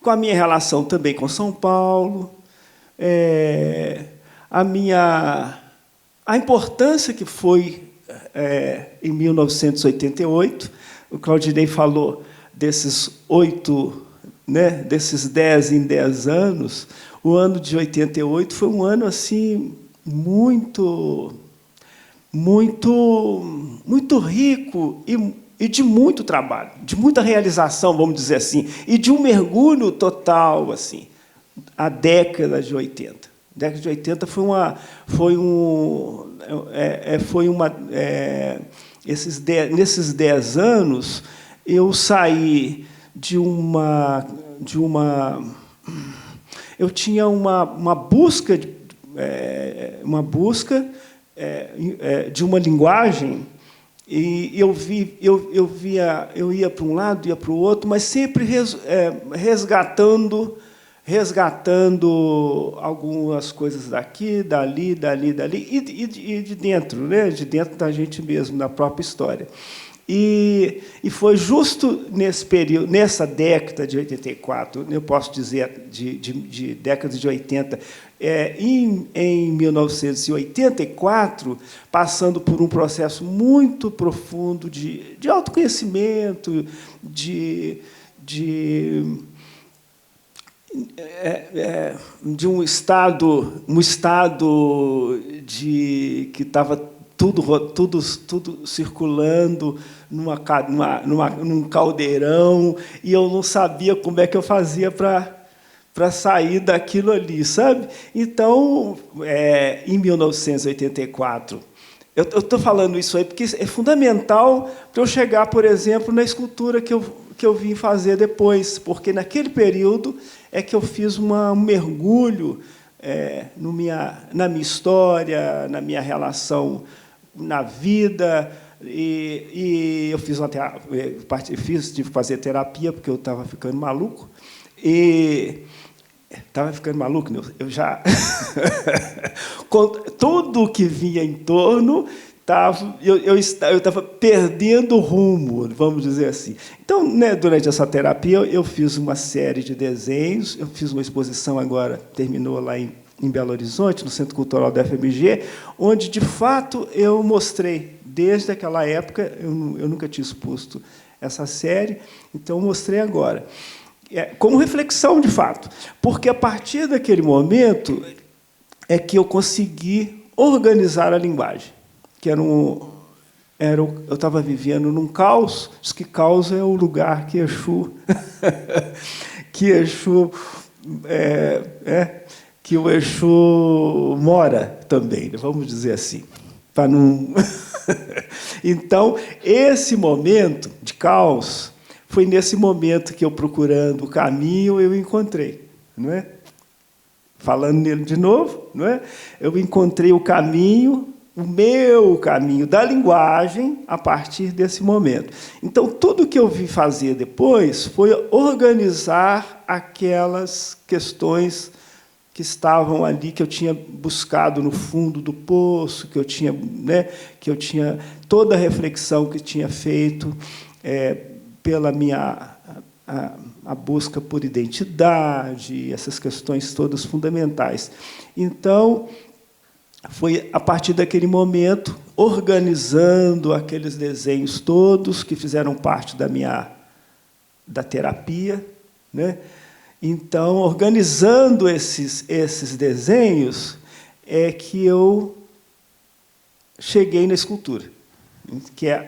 [SPEAKER 3] com a minha relação também com São Paulo, a importância que foi em 1988, o Claudinei falou desses 8, né, desses 10 em 10 anos, o ano de 88 foi um ano assim muito rico e de muito trabalho, de muita realização, vamos dizer assim, e de um mergulho total, assim, a década de 80. A década de 80 nesses 10 anos, eu saí eu tinha uma busca de uma linguagem, e eu ia para um lado, ia para o outro, mas sempre resgatando algumas coisas daqui, dali, e de dentro, né? De dentro da gente mesmo, da própria história. E foi justo nesse período, nessa década de 84, eu posso dizer de década de 80, em 1984, passando por um processo muito profundo de autoconhecimento, de um estado de que estava tudo circulando num caldeirão, e eu não sabia como é que eu fazia para sair daquilo ali, sabe? Então, em 1984, eu estou falando isso aí porque é fundamental para eu chegar, por exemplo, na escultura que eu vim fazer depois, porque naquele período é que eu fiz um mergulho na minha história, na minha relação na vida, e eu tive que fazer terapia, porque eu estava ficando maluco, eu já... Com tudo o que vinha em torno, eu estava perdendo o rumo, vamos dizer assim. Então, né, durante essa terapia, eu fiz uma série de desenhos, eu fiz uma exposição agora, terminou lá em Belo Horizonte, no Centro Cultural da FMG, onde, de fato, eu mostrei, desde aquela época, eu nunca tinha exposto essa série, então eu mostrei agora. Como reflexão, de fato, porque, a partir daquele momento, é que eu consegui organizar a linguagem, que eu estava vivendo num caos. Diz que caos é o lugar que Exu que o Exu mora também, vamos dizer assim, para não. Então, esse momento de caos foi nesse momento que eu, procurando o caminho, eu encontrei, não é? Falando nele de novo, não é? Eu encontrei o caminho, o meu caminho da linguagem a partir desse momento. Então, tudo que eu vim fazer depois foi organizar aquelas questões que estavam ali, que eu tinha buscado no fundo do poço, que eu tinha toda a reflexão que tinha feito pela minha a busca por identidade, essas questões todas fundamentais. Então, foi a partir daquele momento, organizando aqueles desenhos todos que fizeram parte da terapia, né? Então, organizando esses desenhos, é que eu cheguei na escultura.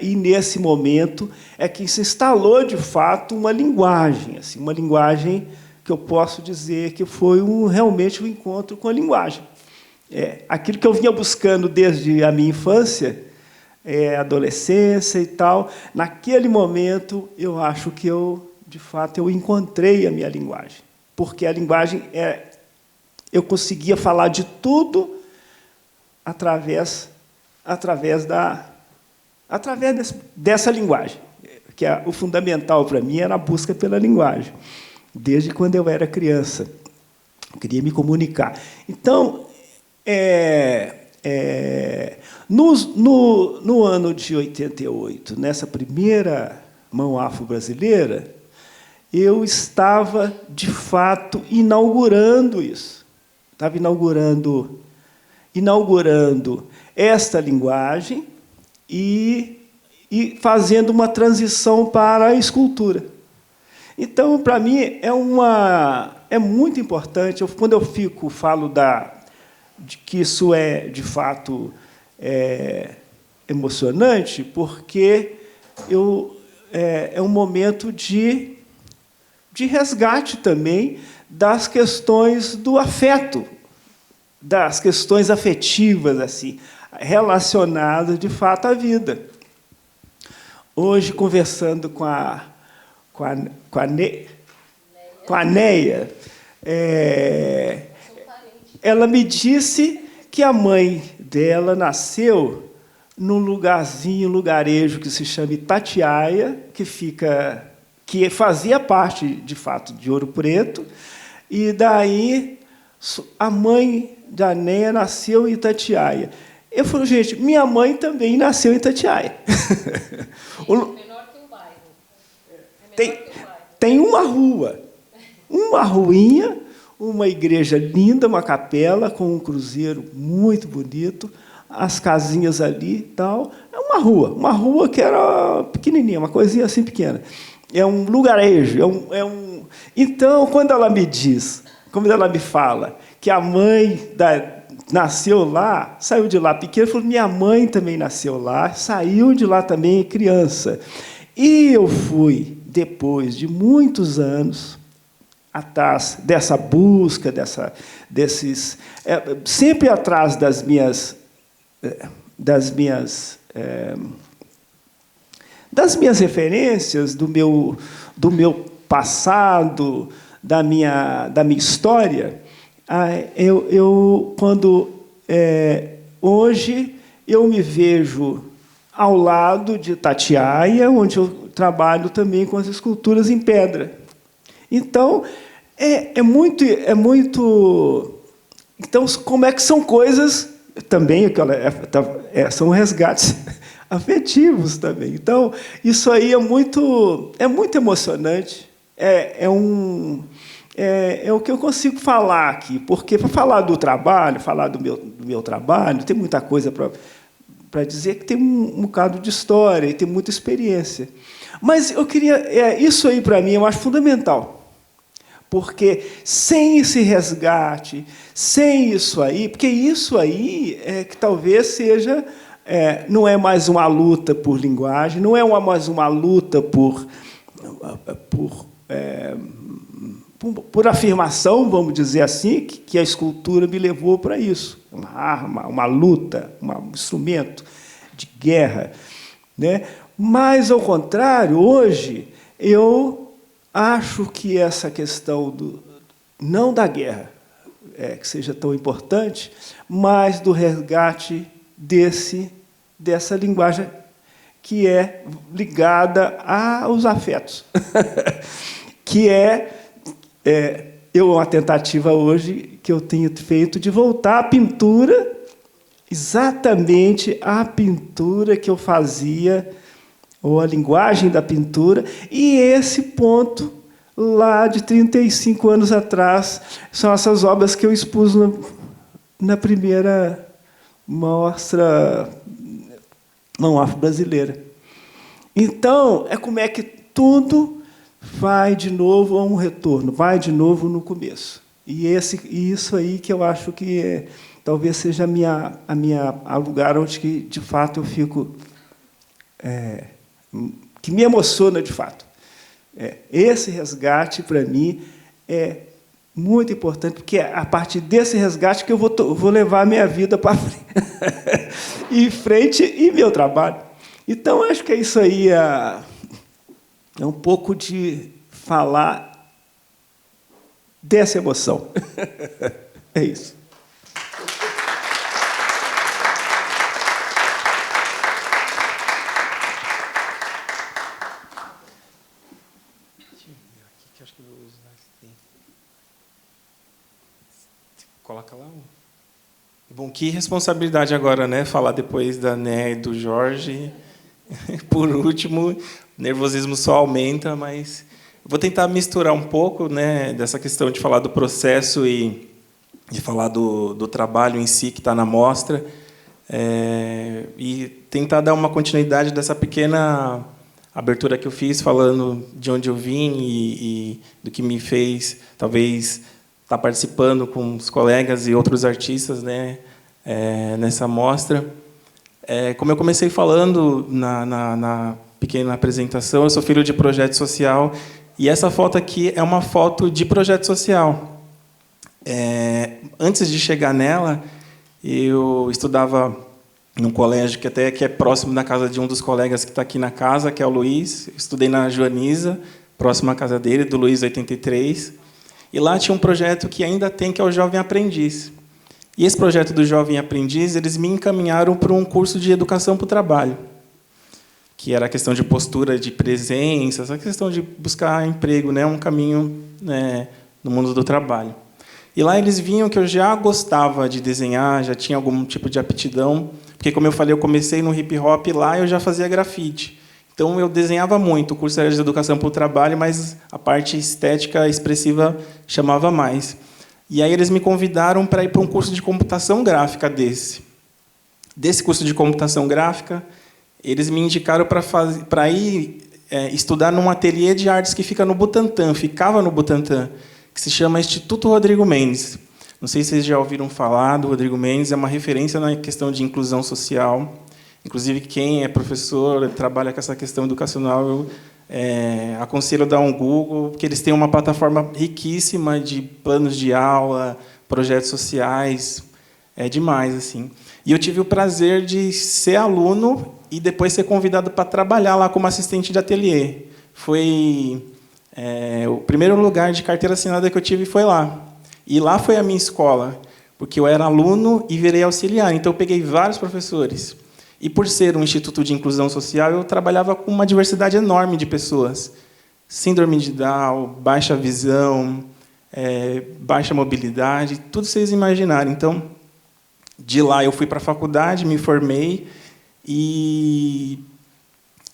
[SPEAKER 3] E, nesse momento, é que se instalou, de fato, uma linguagem, assim, uma linguagem que eu posso dizer que foi realmente um encontro com a linguagem. Aquilo que eu vinha buscando desde a minha infância, adolescência e tal, naquele momento, eu acho que de fato, eu encontrei a minha linguagem. Porque a linguagem eu conseguia falar de tudo através dessa linguagem, que o fundamental para mim era a busca pela linguagem, desde quando eu era criança. Eu queria me comunicar. Então, no ano de 88, nessa primeira Mão Afro-Brasileira, eu estava, de fato, inaugurando isso. Estava inaugurando esta linguagem e fazendo uma transição para a escultura. Então, para mim, é muito importante. Quando eu falo de que isso é, de fato, emocionante, porque é um momento de resgate também das questões do afeto, das questões afetivas, assim, relacionadas, de fato, à vida. Hoje, conversando com a Neia, ela me disse que a mãe dela nasceu num lugarejo que se chama Itatiaia, que fazia parte, de fato, de Ouro Preto, e daí a mãe da Neia nasceu em Itatiaia. Eu falei, gente, minha mãe também nasceu em Itatiaia.
[SPEAKER 2] É menor que um bairro.
[SPEAKER 3] Tem uma ruinha, uma igreja linda, uma capela com um cruzeiro muito bonito, as casinhas ali e tal. É uma rua que era pequenininha, uma coisinha assim pequena. É um lugarejo. Então, quando ela me fala que a mãe nasceu lá, saiu de lá pequena, falou, minha mãe também nasceu lá, saiu de lá também criança. E eu fui, depois de muitos anos, atrás dessa busca, sempre atrás das minhas referências, do meu passado, da minha história. Hoje eu me vejo ao lado de Itatiaia, onde eu trabalho também com as esculturas em pedra. Então, é muito. Então, como é que são coisas também, são resgates afetivos também. Então, isso aí é muito emocionante. É o que eu consigo falar aqui, porque, para falar do trabalho, falar do meu trabalho, tem muita coisa para dizer, que tem um bocado de história e tem muita experiência. Mas eu queria... isso aí, para mim, eu acho fundamental. Porque sem esse resgate, sem isso aí, porque isso aí é que talvez seja, não é mais uma luta por linguagem, não é mais uma luta por afirmação, vamos dizer assim, que a escultura me levou para isso. Uma arma, uma luta, um instrumento de guerra, né? Mas, ao contrário, hoje, eu acho que essa questão não da guerra que seja tão importante, mas do resgate dessa linguagem que é ligada aos afetos, que uma tentativa hoje que eu tenho feito de voltar à pintura, exatamente à pintura que eu fazia, ou a linguagem da pintura, e esse ponto, lá de 35 anos atrás, são essas obras que eu expus na primeira mostra brasileira. Então, como é que tudo vai de novo a um retorno, vai de novo no começo. E isso aí que eu acho que talvez seja o lugar onde, que, de fato, eu fico... que me emociona, de fato. Esse resgate, para mim, é muito importante, porque é a partir desse resgate que eu vou levar a minha vida para em frente e meu trabalho. Então, acho que é isso aí, é um pouco de falar dessa emoção. É isso.
[SPEAKER 4] Coloca lá. Bom, que responsabilidade agora, né? Falar depois da Né e do Jorge. Por último, o nervosismo só aumenta, mas vou tentar misturar um pouco, né, dessa questão de falar do processo e de falar do trabalho em si que está na mostra, e tentar dar uma continuidade dessa pequena abertura que eu fiz, falando de onde eu vim e do que me fez, talvez, estar participando com os colegas e outros artistas, né, nessa mostra. Como eu comecei falando na pequena apresentação, eu sou filho de projeto social, e essa foto aqui é uma foto de projeto social. Antes de chegar nela, eu estudava num colégio que é próximo da casa de um dos colegas que está aqui na casa, que é o Luiz. Eu estudei na Joaniza, próximo à casa dele, do Luiz 83. E lá tinha um projeto que ainda tem, que é o Jovem Aprendiz. E esse projeto do Jovem Aprendiz, eles me encaminharam para um curso de educação para o trabalho, que era a questão de postura, de presença, essa questão de buscar emprego, né, um caminho, né, no mundo do trabalho. E lá eles viam que eu já gostava de desenhar, já tinha algum tipo de aptidão, porque, como eu falei, eu comecei no hip-hop, lá eu já fazia grafite. Então, eu desenhava muito, o curso era de educação para o trabalho, mas a parte estética expressiva chamava mais. E aí eles me convidaram para ir para um curso de computação gráfica desse. Desse curso de computação gráfica, eles me indicaram para ir estudar num ateliê de artes que ficava no Butantã, que se chama Instituto Rodrigo Mendes. Não sei se vocês já ouviram falar do Rodrigo Mendes, é uma referência na questão de inclusão social. Inclusive, quem é professor, trabalha com essa questão educacional, eu aconselho a dar um Google, porque eles têm uma plataforma riquíssima de planos de aula, projetos sociais, é demais, assim. E eu tive o prazer de ser aluno e depois ser convidado para trabalhar lá como assistente de ateliê. Foi o primeiro lugar de carteira assinada que eu tive foi lá. E lá foi a minha escola, porque eu era aluno e virei auxiliar, então eu peguei vários professores. E, por ser um instituto de inclusão social, eu trabalhava com uma diversidade enorme de pessoas. Síndrome de Down, baixa visão, baixa mobilidade, tudo vocês imaginarem. Então, de lá eu fui para a faculdade, me formei e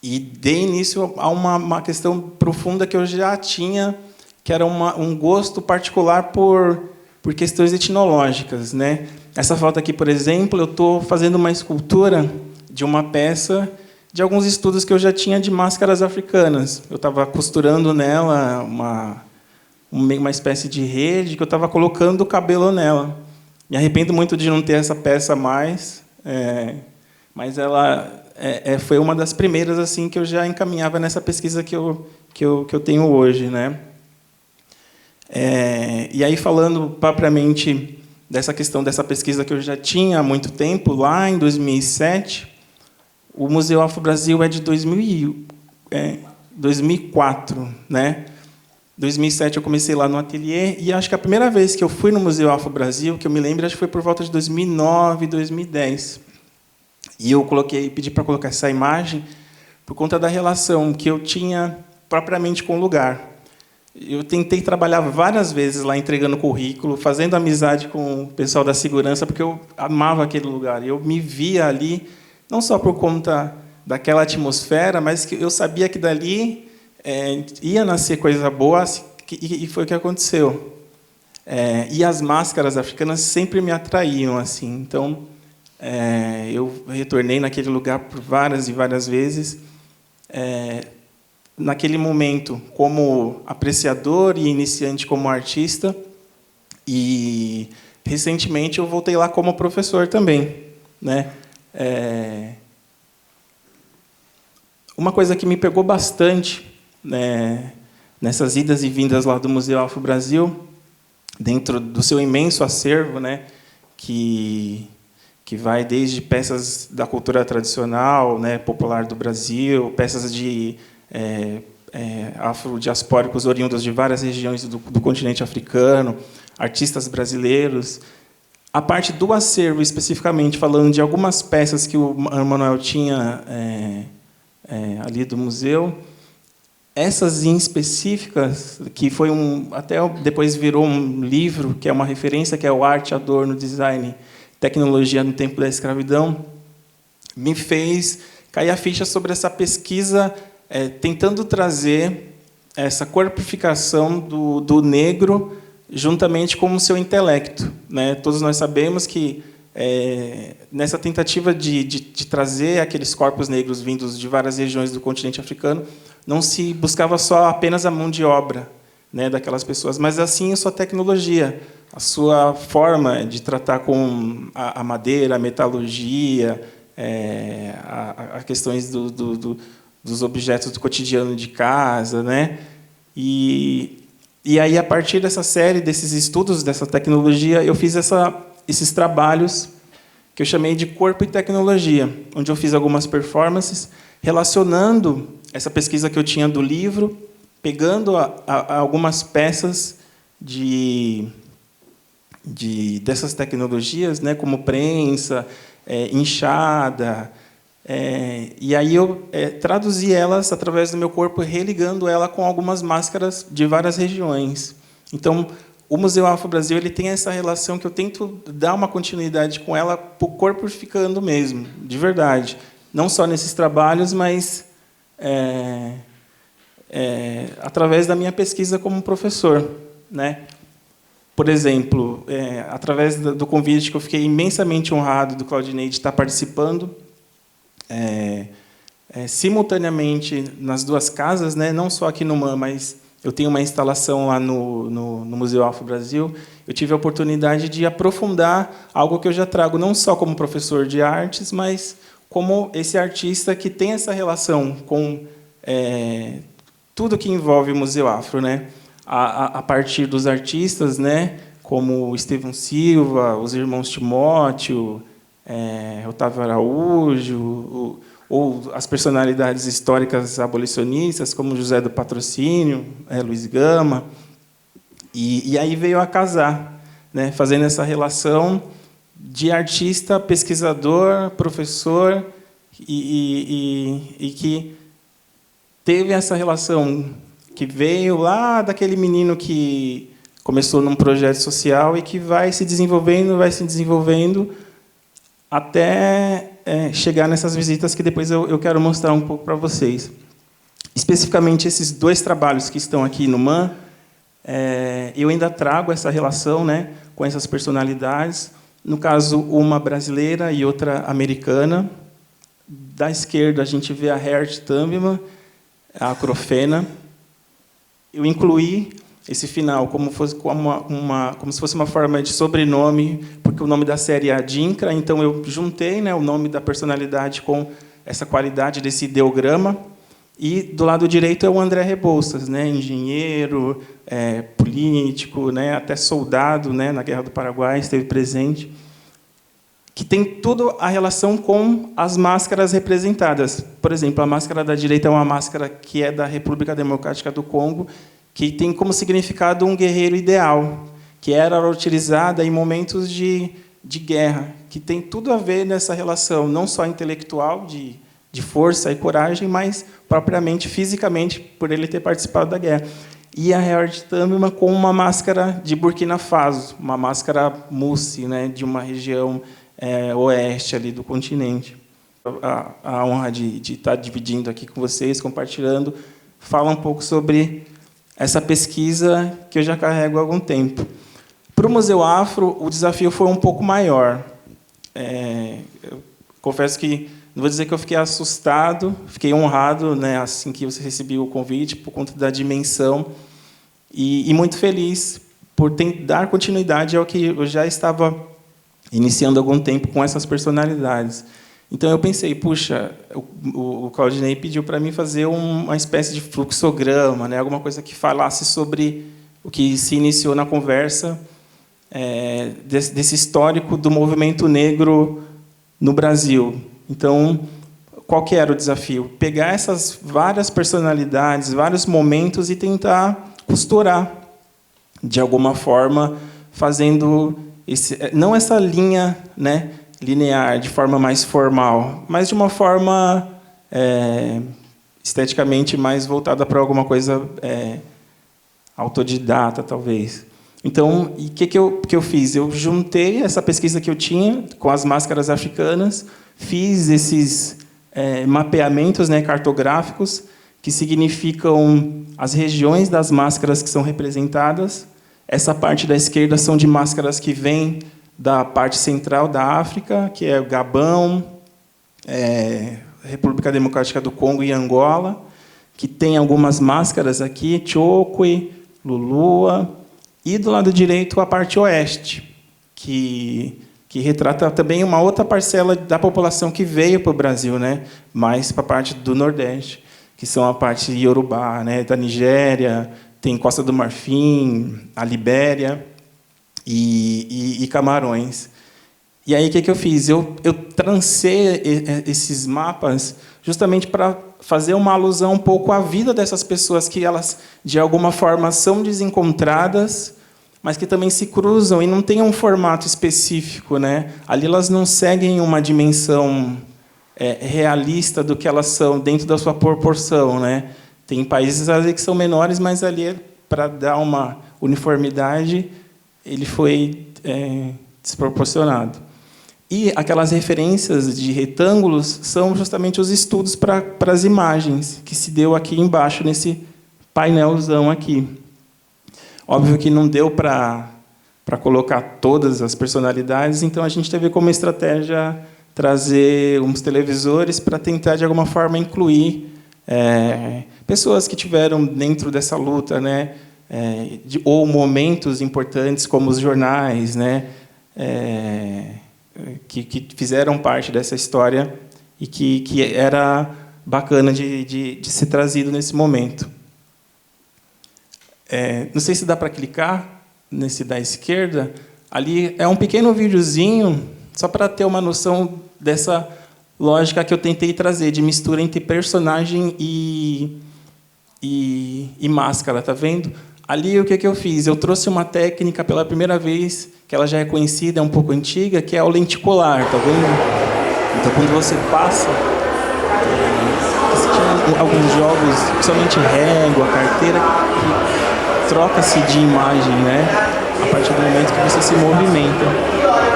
[SPEAKER 4] dei início a uma questão profunda que eu já tinha, que era um gosto particular por questões etnológicas, né? Essa foto aqui, por exemplo, eu estou fazendo uma escultura de uma peça de alguns estudos que eu já tinha de máscaras africanas. Eu estava costurando nela uma espécie de rede que eu estava colocando o cabelo nela. Me arrependo muito de não ter essa peça mais, mas ela foi uma das primeiras assim que eu já encaminhava nessa pesquisa que eu tenho hoje, né? E aí, falando propriamente dessa questão dessa pesquisa que eu já tinha há muito tempo, lá em 2007, o Museu Afro-Brasil é de 2004, né? 2007 eu comecei lá no ateliê, e acho que a primeira vez que eu fui no Museu Afro-Brasil, que eu me lembro, acho que foi por volta de 2009, 2010. E eu pedi para colocar essa imagem por conta da relação que eu tinha propriamente com o lugar. Eu tentei trabalhar várias vezes lá, entregando currículo, fazendo amizade com o pessoal da segurança, porque eu amava aquele lugar. Eu me via ali, não só por conta daquela atmosfera, mas que eu sabia que dali ia nascer coisa boa, e foi o que aconteceu. E as máscaras africanas sempre me atraíam, assim. Então, eu retornei naquele lugar por várias e várias vezes. Naquele momento, como apreciador e iniciante como artista, e recentemente eu voltei lá como professor também, né? Uma coisa que me pegou bastante, né, nessas idas e vindas lá do Museu Afro-Brasil, dentro do seu imenso acervo, né, que vai desde peças da cultura tradicional, né, popular do Brasil, peças de afrodiaspóricos oriundos de várias regiões do continente africano, artistas brasileiros. A parte do acervo, especificamente, falando de algumas peças que o Manuel tinha ali do museu, essas em específicas, que foi até depois virou um livro, que é uma referência, que é o Arte, Adorno, Design, Tecnologia no Tempo da Escravidão, me fez cair a ficha sobre essa pesquisa, tentando trazer essa corporificação do negro juntamente com o seu intelecto, né? Todos nós sabemos que, nessa tentativa de trazer aqueles corpos negros vindos de várias regiões do continente africano, não se buscava só apenas a mão de obra, né, daquelas pessoas, mas assim a sua tecnologia, a sua forma de tratar com a madeira, a metalurgia, a questões dos objetos do cotidiano de casa, né? E aí, a partir dessa série, desses estudos dessa tecnologia, eu fiz esses trabalhos que eu chamei de Corpo e Tecnologia, onde eu fiz algumas performances relacionando essa pesquisa que eu tinha do livro, pegando algumas peças dessas tecnologias, né, como prensa, enxada, e aí eu traduzi elas através do meu corpo, religando ela com algumas máscaras de várias regiões. Então, o Museu Afro-Brasil ele tem essa relação que eu tento dar uma continuidade com ela, corporificando mesmo, de verdade. Não só nesses trabalhos, mas através da minha pesquisa como professor, né? Por exemplo, através do convite que eu fiquei imensamente honrado do Claudinei de estar participando, simultaneamente nas duas casas, né? Não só aqui no MAM, mas eu tenho uma instalação lá no Museu Afro-Brasil. Eu tive a oportunidade de aprofundar algo que eu já trago não só como professor de artes, mas como esse artista que tem essa relação com tudo que envolve o Museu Afro, né? A partir dos artistas, né? Como o Estevão Silva, os irmãos Timóteo, Otávio Araújo, ou as personalidades históricas abolicionistas, como José do Patrocínio, Luiz Gama, e aí veio a casar, né? Fazendo essa relação de artista, pesquisador, professor, e que teve essa relação que veio lá daquele menino que começou num projeto social e que vai se desenvolvendo até chegar nessas visitas que depois eu quero mostrar um pouco para vocês. Especificamente, esses dois trabalhos que estão aqui no MAM, eu ainda trago essa relação, né, com essas personalidades. No caso, uma brasileira e outra americana. Da esquerda, a gente vê a Harriet Tubman, a Acrofena. Eu incluí esse final como se fosse uma forma de sobrenome, porque o nome da série é Adinkra, então eu juntei, né, o nome da personalidade com essa qualidade desse ideograma. E do lado direito é o André Rebouças, né, engenheiro, político, né, até soldado, né, na Guerra do Paraguai, esteve presente, que tem toda a relação com as máscaras representadas. Por exemplo, a máscara da direita é uma máscara que é da República Democrática do Congo, que tem como significado um guerreiro ideal, que era utilizada em momentos de guerra, que tem tudo a ver nessa relação, não só intelectual, de força e coragem, mas propriamente fisicamente, por ele ter participado da guerra. E a Howard Thurman com uma máscara de Burkina Faso, uma máscara mousse, né, de uma região oeste ali do continente. A honra de estar dividindo aqui com vocês, compartilhando, fala um pouco sobre essa pesquisa que eu já carrego há algum tempo. Para o Museu Afro, o desafio foi um pouco maior. Eu confesso que, não vou dizer que eu fiquei assustado, fiquei honrado, né, assim que você recebeu o convite, por conta da dimensão, e muito feliz por dar continuidade ao que eu já estava iniciando há algum tempo com essas personalidades. Então, eu pensei, puxa, o Claudinei pediu para mim fazer uma espécie de fluxograma, né, alguma coisa que falasse sobre o que se iniciou na conversa, desse histórico do movimento negro no Brasil. Então, qual que era o desafio? Pegar essas várias personalidades, vários momentos e tentar costurar, de alguma forma, fazendo não essa linha, né, linear, de forma mais formal, mas de uma forma esteticamente mais voltada para alguma coisa autodidata, talvez. Então, o que eu fiz? Eu juntei essa pesquisa que eu tinha com as máscaras africanas, fiz esses mapeamentos, né, cartográficos, que significam as regiões das máscaras que são representadas. Essa parte da esquerda são de máscaras que vêm da parte central da África, que é o Gabão, República Democrática do Congo e Angola, que tem algumas máscaras aqui, Chokwe, Lulua, e do lado direito a parte oeste, que retrata também uma outra parcela da população que veio para o Brasil, né, mais para a parte do Nordeste, que são a parte iorubá, né, da Nigéria, tem Costa do Marfim, a Libéria e Camarões. E aí, o que eu fiz? Eu trancei esses mapas justamente para fazer uma alusão um pouco à vida dessas pessoas, que elas, de alguma forma, são desencontradas, mas que também se cruzam e não têm um formato específico, né? Ali elas não seguem uma dimensão realista do que elas são dentro da sua proporção, né? Tem países ali que são menores, mas ali, para dar uma uniformidade, ele foi desproporcionado. E aquelas referências de retângulos são justamente os estudos para as imagens, que se deu aqui embaixo, nesse painelzão aqui. Óbvio que não deu para colocar todas as personalidades, então a gente teve como estratégia trazer uns televisores para tentar, de alguma forma, incluir pessoas que tiveram dentro dessa luta, né, ou momentos importantes, como os jornais, né, que fizeram parte dessa história e que era bacana de ser trazido nesse momento. Não sei se dá para clicar nesse da esquerda. Ali é um pequeno videozinho, só para ter uma noção dessa lógica que eu tentei trazer, de mistura entre personagem e máscara, tá vendo? Ali, o que eu fiz? Eu trouxe uma técnica pela primeira vez, que ela já é conhecida, é um pouco antiga, que é o lenticular, tá vendo? Então, quando você passa, tinha alguns jogos, principalmente régua, carteira, que troca-se de imagem, né? A partir do momento que você se movimenta,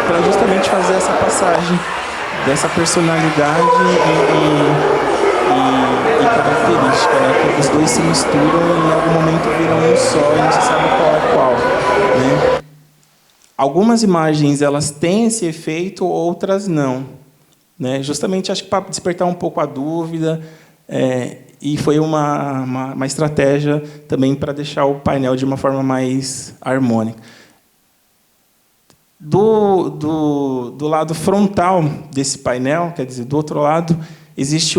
[SPEAKER 4] para justamente fazer essa passagem dessa personalidade e característica, né? Que os dois se misturam e em algum momento viram um só e não se sabe qual é qual, né? Algumas imagens elas têm esse efeito, outras não, né? Justamente acho que para despertar um pouco a dúvida, e foi uma estratégia também para deixar o painel de uma forma mais harmônica. Do lado frontal desse painel, quer dizer, do outro lado, existe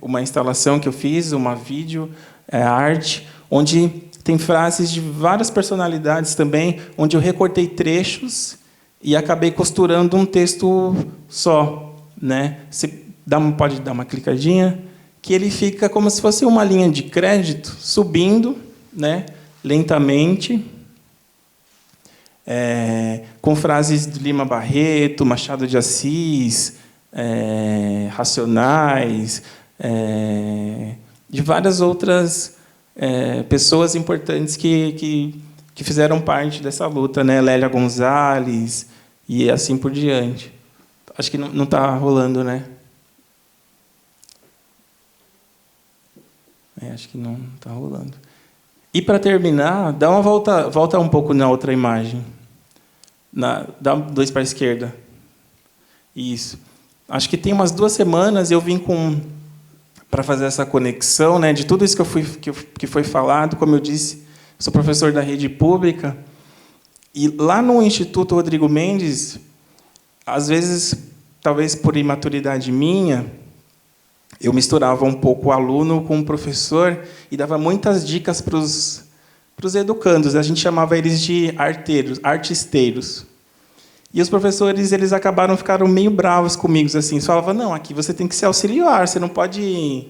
[SPEAKER 4] uma instalação que eu fiz, uma arte, onde tem frases de várias personalidades também, onde eu recortei trechos e acabei costurando um texto só, né? Você pode dar uma clicadinha, que ele fica como se fosse uma linha de crédito subindo, né? Lentamente, com frases de Lima Barreto, Machado de Assis, Racionais, de várias outras pessoas importantes que fizeram parte dessa luta, né? Lélia Gonzalez e assim por diante. Acho que não está rolando, né? Acho que não está rolando. E, para terminar, dá uma volta um pouco na outra imagem. Dá 2 para a esquerda. Isso. Acho que tem umas 2 semanas eu vim para fazer essa conexão, né, de tudo isso que foi falado. Como eu disse, sou professor da rede pública. E lá no Instituto Rodrigo Mendes, às vezes, talvez por imaturidade minha, eu misturava um pouco o aluno com o professor e dava muitas dicas para os educandos. A gente chamava eles de artisteiros. E os professores, eles ficaram meio bravos comigo, assim, falavam: não, aqui você tem que ser auxiliar, você não pode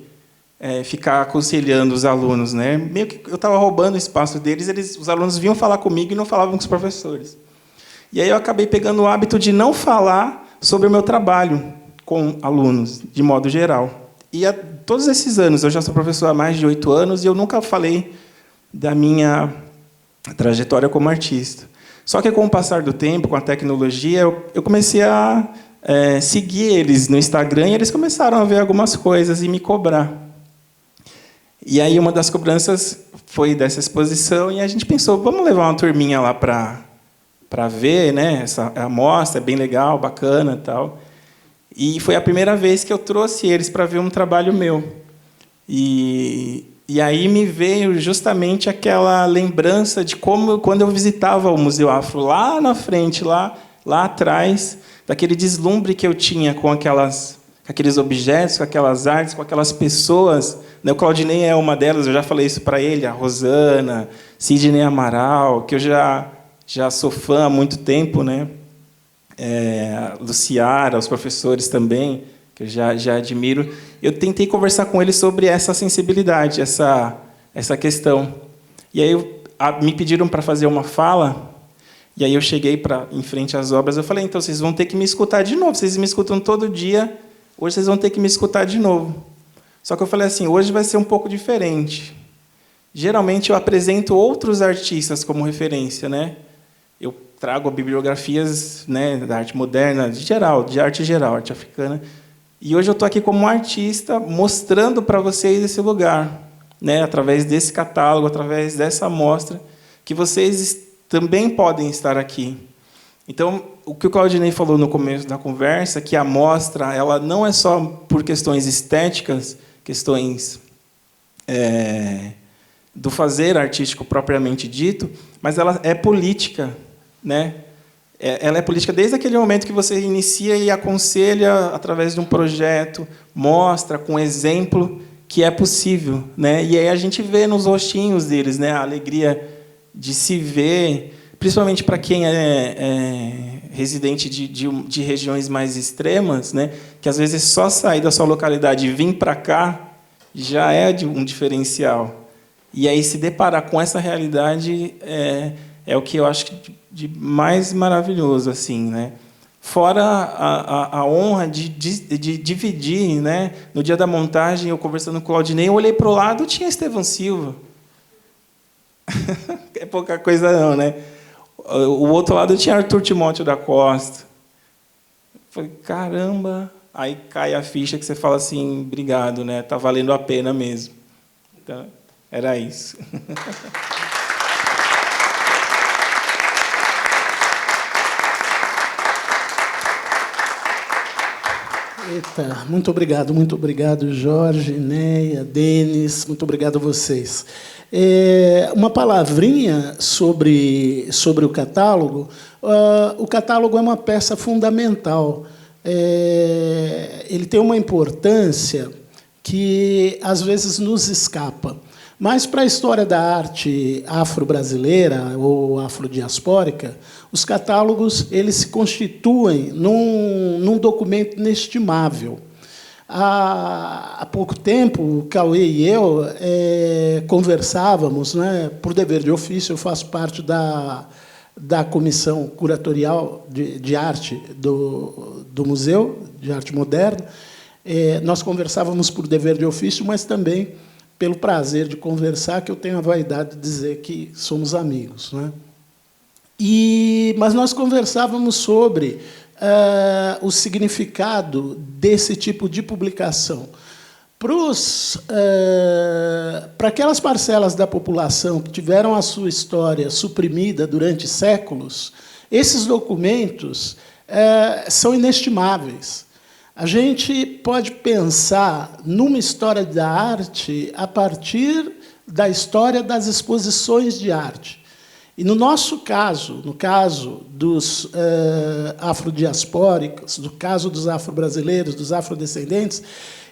[SPEAKER 4] ficar aconselhando os alunos, né? Meio que eu estava roubando o espaço deles, os alunos vinham falar comigo e não falavam com os professores. E aí eu acabei pegando o hábito de não falar sobre o meu trabalho com alunos, de modo geral. E todos esses anos, eu já sou professor há mais de 8 anos, e eu nunca falei da minha trajetória como artista. Só que, com o passar do tempo, com a tecnologia, eu comecei a seguir eles no Instagram, e eles começaram a ver algumas coisas e me cobrar. E aí, uma das cobranças foi dessa exposição, e a gente pensou: vamos levar uma turminha lá para ver, né? Essa amostra é bem legal, bacana, tal. E foi a primeira vez que eu trouxe eles para ver um trabalho meu. E aí me veio justamente aquela lembrança de como, quando eu visitava o Museu Afro, lá na frente, lá atrás, daquele deslumbre que eu tinha com aqueles objetos, com aquelas artes, com aquelas pessoas. O Claudinei é uma delas, eu já falei isso para ele, a Rosana, Sidney Amaral, que eu já sou fã há muito tempo, né? Luciara, os professores também, que eu já admiro. Eu tentei conversar com eles sobre essa sensibilidade, essa questão. E aí me pediram para fazer uma fala, e aí eu cheguei em frente às obras, eu falei: então, vocês vão ter que me escutar de novo, vocês me escutam todo dia, hoje vocês vão ter que me escutar de novo. Só que eu falei assim: hoje vai ser um pouco diferente. Geralmente eu apresento outros artistas como referência, né? Eu trago bibliografias, né, da arte moderna, de arte geral, arte africana. E hoje eu estou aqui como artista, mostrando para vocês esse lugar, né, através desse catálogo, através dessa amostra, que vocês também podem estar aqui. Então, o que o Claudinei falou no começo da conversa, que a amostra ela não é só por questões estéticas, questões do fazer artístico propriamente dito, mas ela é política, né? Ela é política desde aquele momento que você inicia e aconselha através de um projeto, mostra com exemplo que é possível, né? E aí a gente vê nos rostinhos deles, né, a alegria de se ver, principalmente para quem é residente de regiões mais extremas, né, que às vezes só sair da sua localidade e vir para cá já é um diferencial. E aí se deparar com essa realidade é o que eu acho de mais maravilhoso, assim, né? Fora a honra de dividir, né? No dia da montagem, eu conversando com o Claudinei, eu olhei para o lado, tinha Estevão Silva. É pouca coisa não, né? O outro lado tinha Arthur Timóteo da Costa. Eu falei: caramba! Aí cai a ficha que você fala assim: obrigado, né? Tá valendo a pena mesmo. Então, era isso.
[SPEAKER 1] Eita, muito obrigado, Jorge, Neia, Denis, muito obrigado a vocês. Uma palavrinha sobre o catálogo. O catálogo é uma peça fundamental. Ele tem uma importância que, às vezes, nos escapa. Mas, para a história da arte afro-brasileira ou afrodiaspórica, os catálogos eles se constituem num documento inestimável. Há pouco tempo, o Cauê e eu conversávamos, né, por dever de ofício, eu faço parte da comissão curatorial de arte do Museu de Arte Moderna. Nós conversávamos por dever de ofício, mas também pelo prazer de conversar, que eu tenho a vaidade de dizer que somos amigos, né? Mas nós conversávamos sobre o significado desse tipo de publicação. Para aquelas parcelas da população que tiveram a sua história suprimida durante séculos, esses documentos são inestimáveis. A gente pode pensar numa história da arte a partir da história das exposições de arte. E, no nosso caso, no caso dos afrodiaspóricos, no caso dos afro-brasileiros, dos afrodescendentes,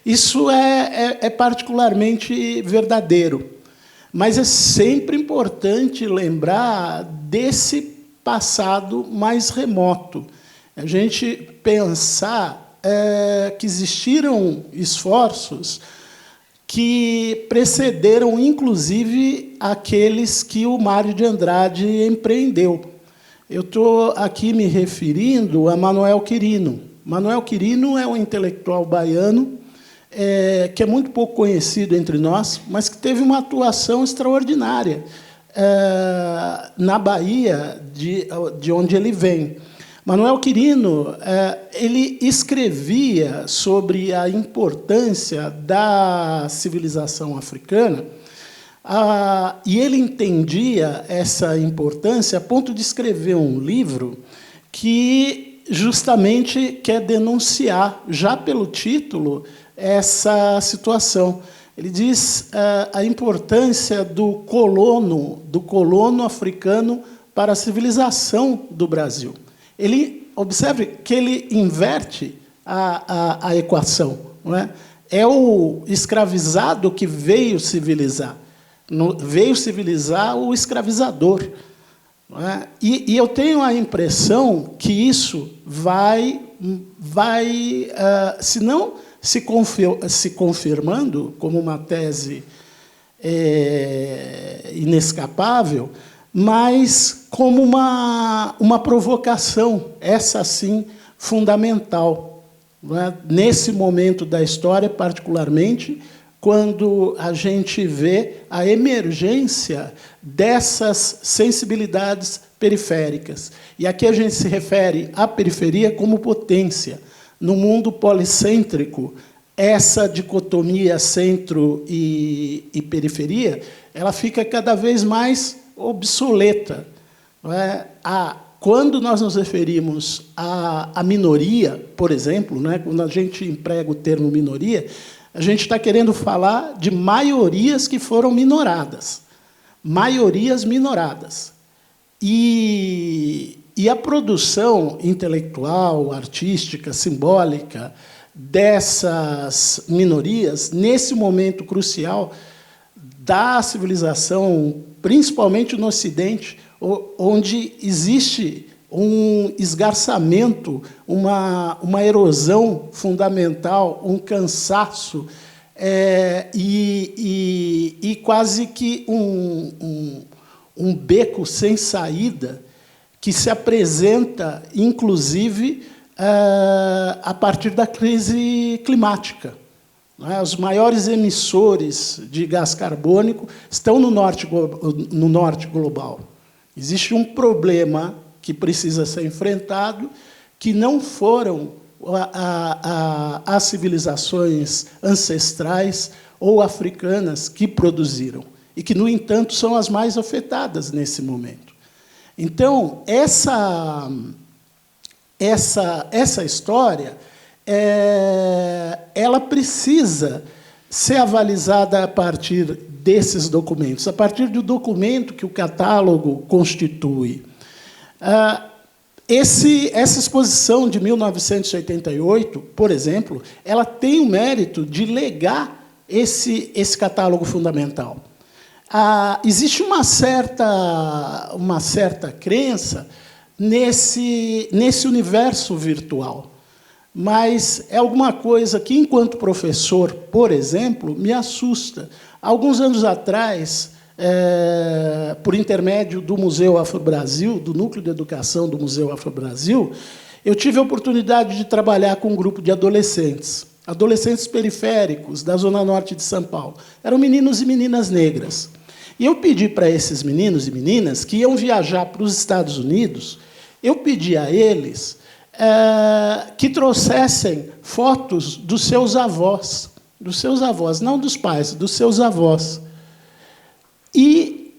[SPEAKER 1] isso é particularmente verdadeiro. Mas é sempre importante lembrar desse passado mais remoto. A gente pensar que existiram esforços que precederam, inclusive, aqueles que o Mário de Andrade empreendeu. Eu estou aqui me referindo a Manuel Quirino. Manuel Quirino é um intelectual baiano que é muito pouco conhecido entre nós, mas que teve uma atuação extraordinária na Bahia, de onde ele vem. Manuel Quirino ele escrevia sobre a importância da civilização africana, e ele entendia essa importância a ponto de escrever um livro que justamente quer denunciar, já pelo título, essa situação. Ele diz a importância do colono africano para a civilização do Brasil. Observe que ele inverte a equação. Não é? É o escravizado que veio civilizar. Veio civilizar o escravizador. Não é? E eu tenho a impressão que isso vai se não se confirmando como uma tese inescapável, mas como uma provocação, essa sim, fundamental. Não é? Nesse momento da história, particularmente, quando a gente vê a emergência dessas sensibilidades periféricas. E aqui a gente se refere à periferia como potência. No mundo policêntrico, essa dicotomia centro e periferia, ela fica cada vez mais obsoleta. Não é? Quando nós nos referimos à minoria, por exemplo, né, quando a gente emprega o termo minoria, a gente está querendo falar de maiorias que foram minoradas. Maiorias minoradas. E a produção intelectual, artística, simbólica dessas minorias, nesse momento crucial da civilização, principalmente no Ocidente, onde existe um esgarçamento, uma erosão fundamental, um cansaço, e quase que um beco sem saída, que se apresenta, inclusive, a partir da crise climática. Os maiores emissores de gás carbônico estão no norte global. Existe um problema que precisa ser enfrentado, que não foram as civilizações ancestrais ou africanas que produziram, e que, no entanto, são as mais afetadas nesse momento. Então, essa história ela precisa ser avalizada a partir desses documentos, a partir do documento que o catálogo constitui. Essa exposição de 1988, por exemplo, ela tem o mérito de legar esse catálogo fundamental. Existe uma certa crença nesse universo virtual, mas é alguma coisa que, enquanto professor, por exemplo, me assusta. Alguns anos atrás, por intermédio do Museu Afro-Brasil, do Núcleo de Educação do Museu Afro-Brasil, eu tive a oportunidade de trabalhar com um grupo de adolescentes periféricos da Zona Norte de São Paulo. Eram meninos e meninas negras. E eu pedi para esses meninos e meninas que iam viajar para os Estados Unidos, eu pedi a eles que trouxessem fotos dos seus avós, não dos pais, dos seus avós. E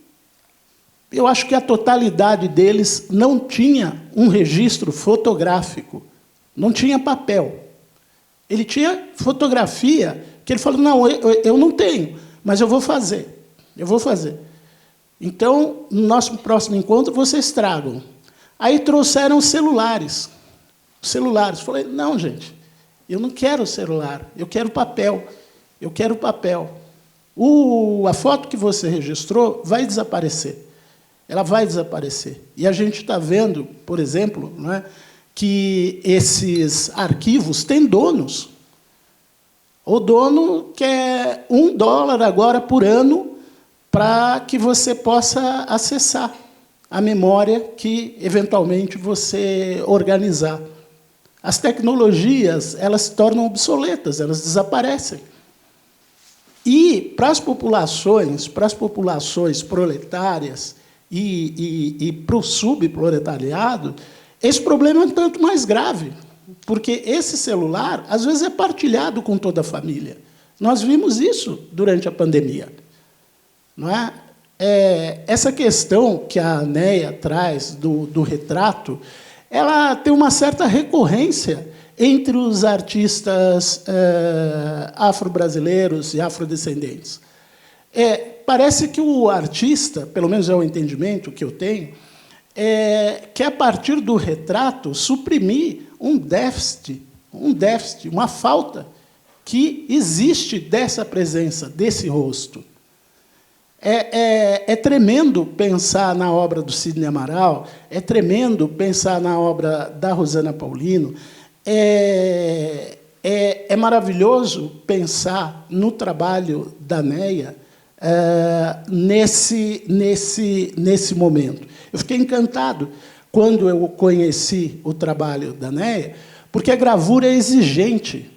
[SPEAKER 1] eu acho que a totalidade deles não tinha um registro fotográfico, não tinha papel. Ele tinha fotografia, que ele falou, não, eu não tenho, mas eu vou fazer. Então, no nosso próximo encontro, vocês tragam. Aí trouxeram celulares. Falei, não, gente, eu não quero celular, eu quero papel. A foto que você registrou vai desaparecer. Ela vai desaparecer. E a gente está vendo, por exemplo, não é, que esses arquivos têm donos. O dono quer $1 agora por ano para que você possa acessar a memória que, eventualmente, você organizar. As tecnologias, elas se tornam obsoletas, elas desaparecem. E, para as populações proletárias e para o subproletariado, esse problema é um tanto mais grave, porque esse celular, às vezes, é partilhado com toda a família. Nós vimos isso durante a pandemia. Não é? Essa questão que a Neia traz do retrato, ela tem uma certa recorrência entre os artistas afro-brasileiros e afrodescendentes. Parece que o artista, pelo menos é o entendimento que eu tenho, quer, a partir do retrato, suprimir um déficit, uma falta que existe dessa presença, desse rosto. É tremendo pensar na obra do Sidney Amaral, é tremendo pensar na obra da Rosana Paulino, é maravilhoso pensar no trabalho da Neia nesse momento. Eu fiquei encantado quando eu conheci o trabalho da Neia, porque a gravura é exigente.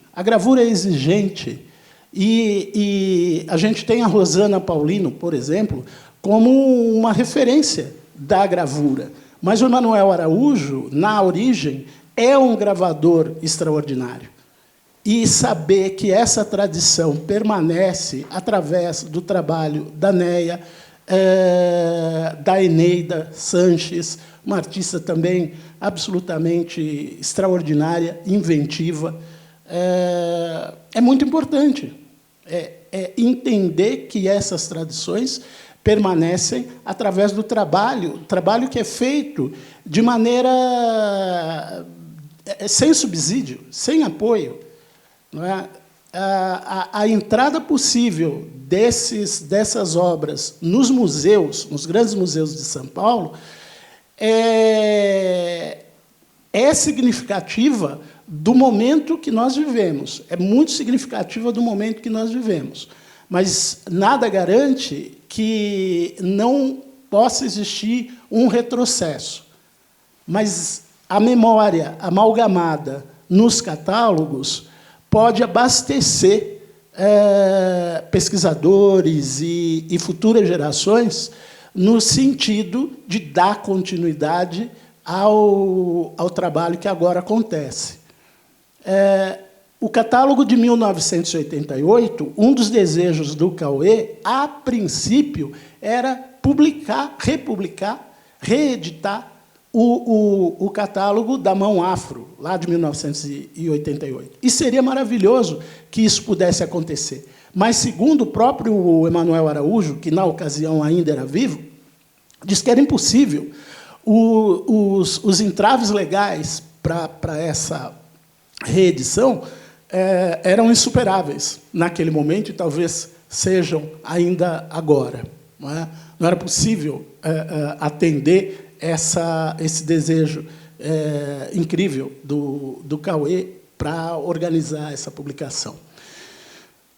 [SPEAKER 1] E a gente tem a Rosana Paulino, por exemplo, como uma referência da gravura. Mas o Emanuel Araújo, na origem, é um gravador extraordinário. E saber que essa tradição permanece através do trabalho da Neia, da Eneida Sanches, uma artista também absolutamente extraordinária, inventiva, é muito importante. Entender que essas tradições permanecem através do trabalho que é feito de maneira sem subsídio, sem apoio. Não é? A entrada possível dessas obras nos museus, nos grandes museus de São Paulo, é significativa do momento que nós vivemos. É muito significativa do momento que nós vivemos. Mas nada garante que não possa existir um retrocesso. Mas a memória amalgamada nos catálogos pode abastecer pesquisadores e futuras gerações no sentido de dar continuidade ao trabalho que agora acontece. O catálogo de 1988, um dos desejos do Cauê, a princípio, era publicar, republicar, reeditar o catálogo da Mão Afro, lá de 1988. E seria maravilhoso que isso pudesse acontecer. Mas, segundo o próprio Emanuel Araújo, que, na ocasião, ainda era vivo, diz que era impossível. Os entraves legais para essa reedição eram insuperáveis naquele momento e talvez sejam ainda agora. Não era possível atender esse desejo incrível do Cauê para organizar essa publicação.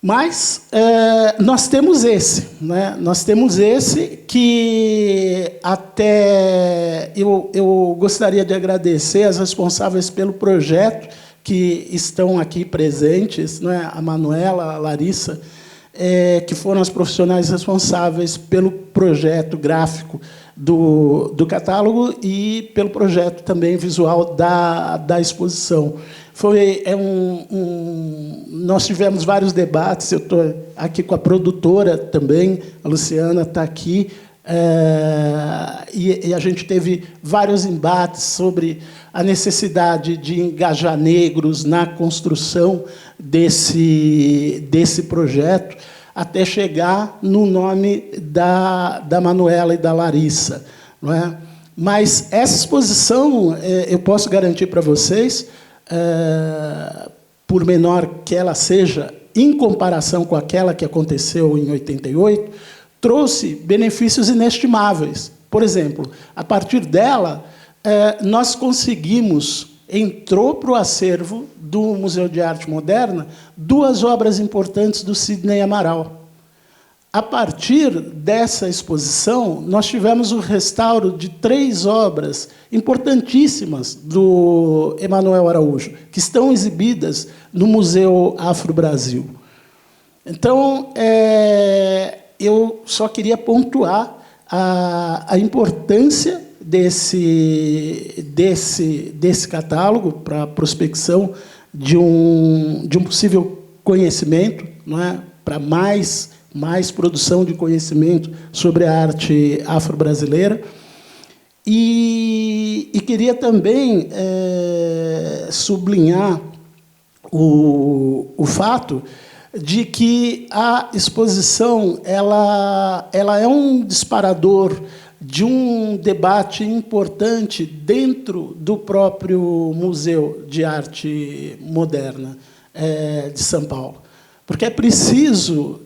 [SPEAKER 1] Mas nós temos esse, né? Nós temos esse que até eu gostaria de agradecer as responsáveis pelo projeto que estão aqui presentes, né? A Manuela, a Larissa, que foram as profissionais responsáveis pelo projeto gráfico do catálogo e pelo projeto também visual da exposição. Nós tivemos vários debates, eu estou aqui com a produtora também, a Luciana está aqui, e a gente teve vários embates sobre a necessidade de engajar negros na construção desse projeto, até chegar no nome da Manuela e da Larissa. Não é? Mas essa exposição, eu posso garantir para vocês, por menor que ela seja, em comparação com aquela que aconteceu em 88, trouxe benefícios inestimáveis. Por exemplo, a partir dela, nós conseguimos, entrou para o acervo do Museu de Arte Moderna 2 obras importantes do Sidney Amaral. A partir dessa exposição, nós tivemos o restauro de 3 obras importantíssimas do Emanuel Araújo, que estão exibidas no Museu Afro-Brasil. Então, eu só queria pontuar a importância desse catálogo para a prospecção de um possível conhecimento, não é? Para mais produção de conhecimento sobre a arte afro-brasileira. E queria também sublinhar o fato de que a exposição ela é um disparador de um debate importante dentro do próprio Museu de Arte Moderna de São Paulo. Porque é preciso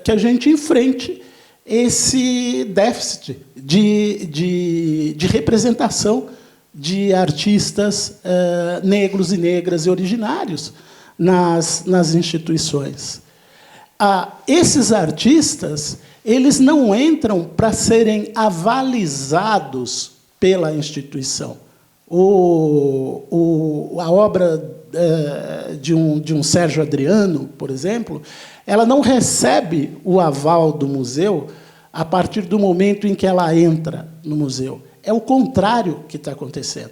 [SPEAKER 1] que a gente enfrente esse déficit de representação de artistas negros e negras e originários nas instituições. Esses artistas, eles não entram para serem avalizados pela instituição. A obra de um Sérgio Adriano, por exemplo, ela não recebe o aval do museu a partir do momento em que ela entra no museu. É o contrário que está acontecendo.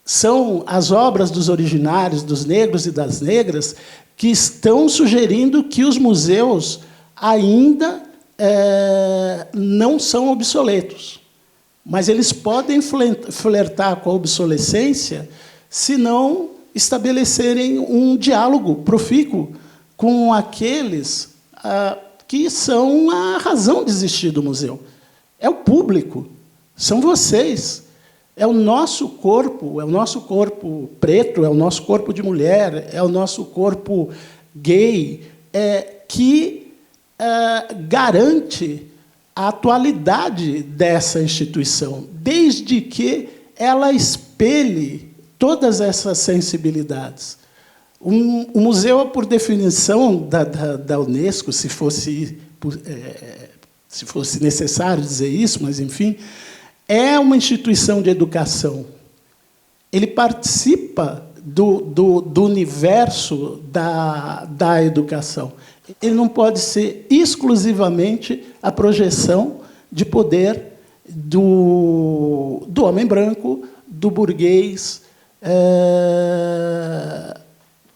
[SPEAKER 1] São as obras dos originários, dos negros e das negras, que estão sugerindo que os museus ainda não são obsoletos. Mas eles podem flertar com a obsolescência se não estabelecerem um diálogo profícuo com aqueles que são a razão de existir do museu. É o público, são vocês. É o nosso corpo preto, é o nosso corpo de mulher, é o nosso corpo gay, que garante a atualidade dessa instituição, desde que ela espelhe todas essas sensibilidades. O museu, por definição da Unesco, se fosse necessário dizer isso, mas, enfim, é uma instituição de educação. Ele participa do universo da educação. Ele não pode ser exclusivamente a projeção de poder do homem branco, do burguês.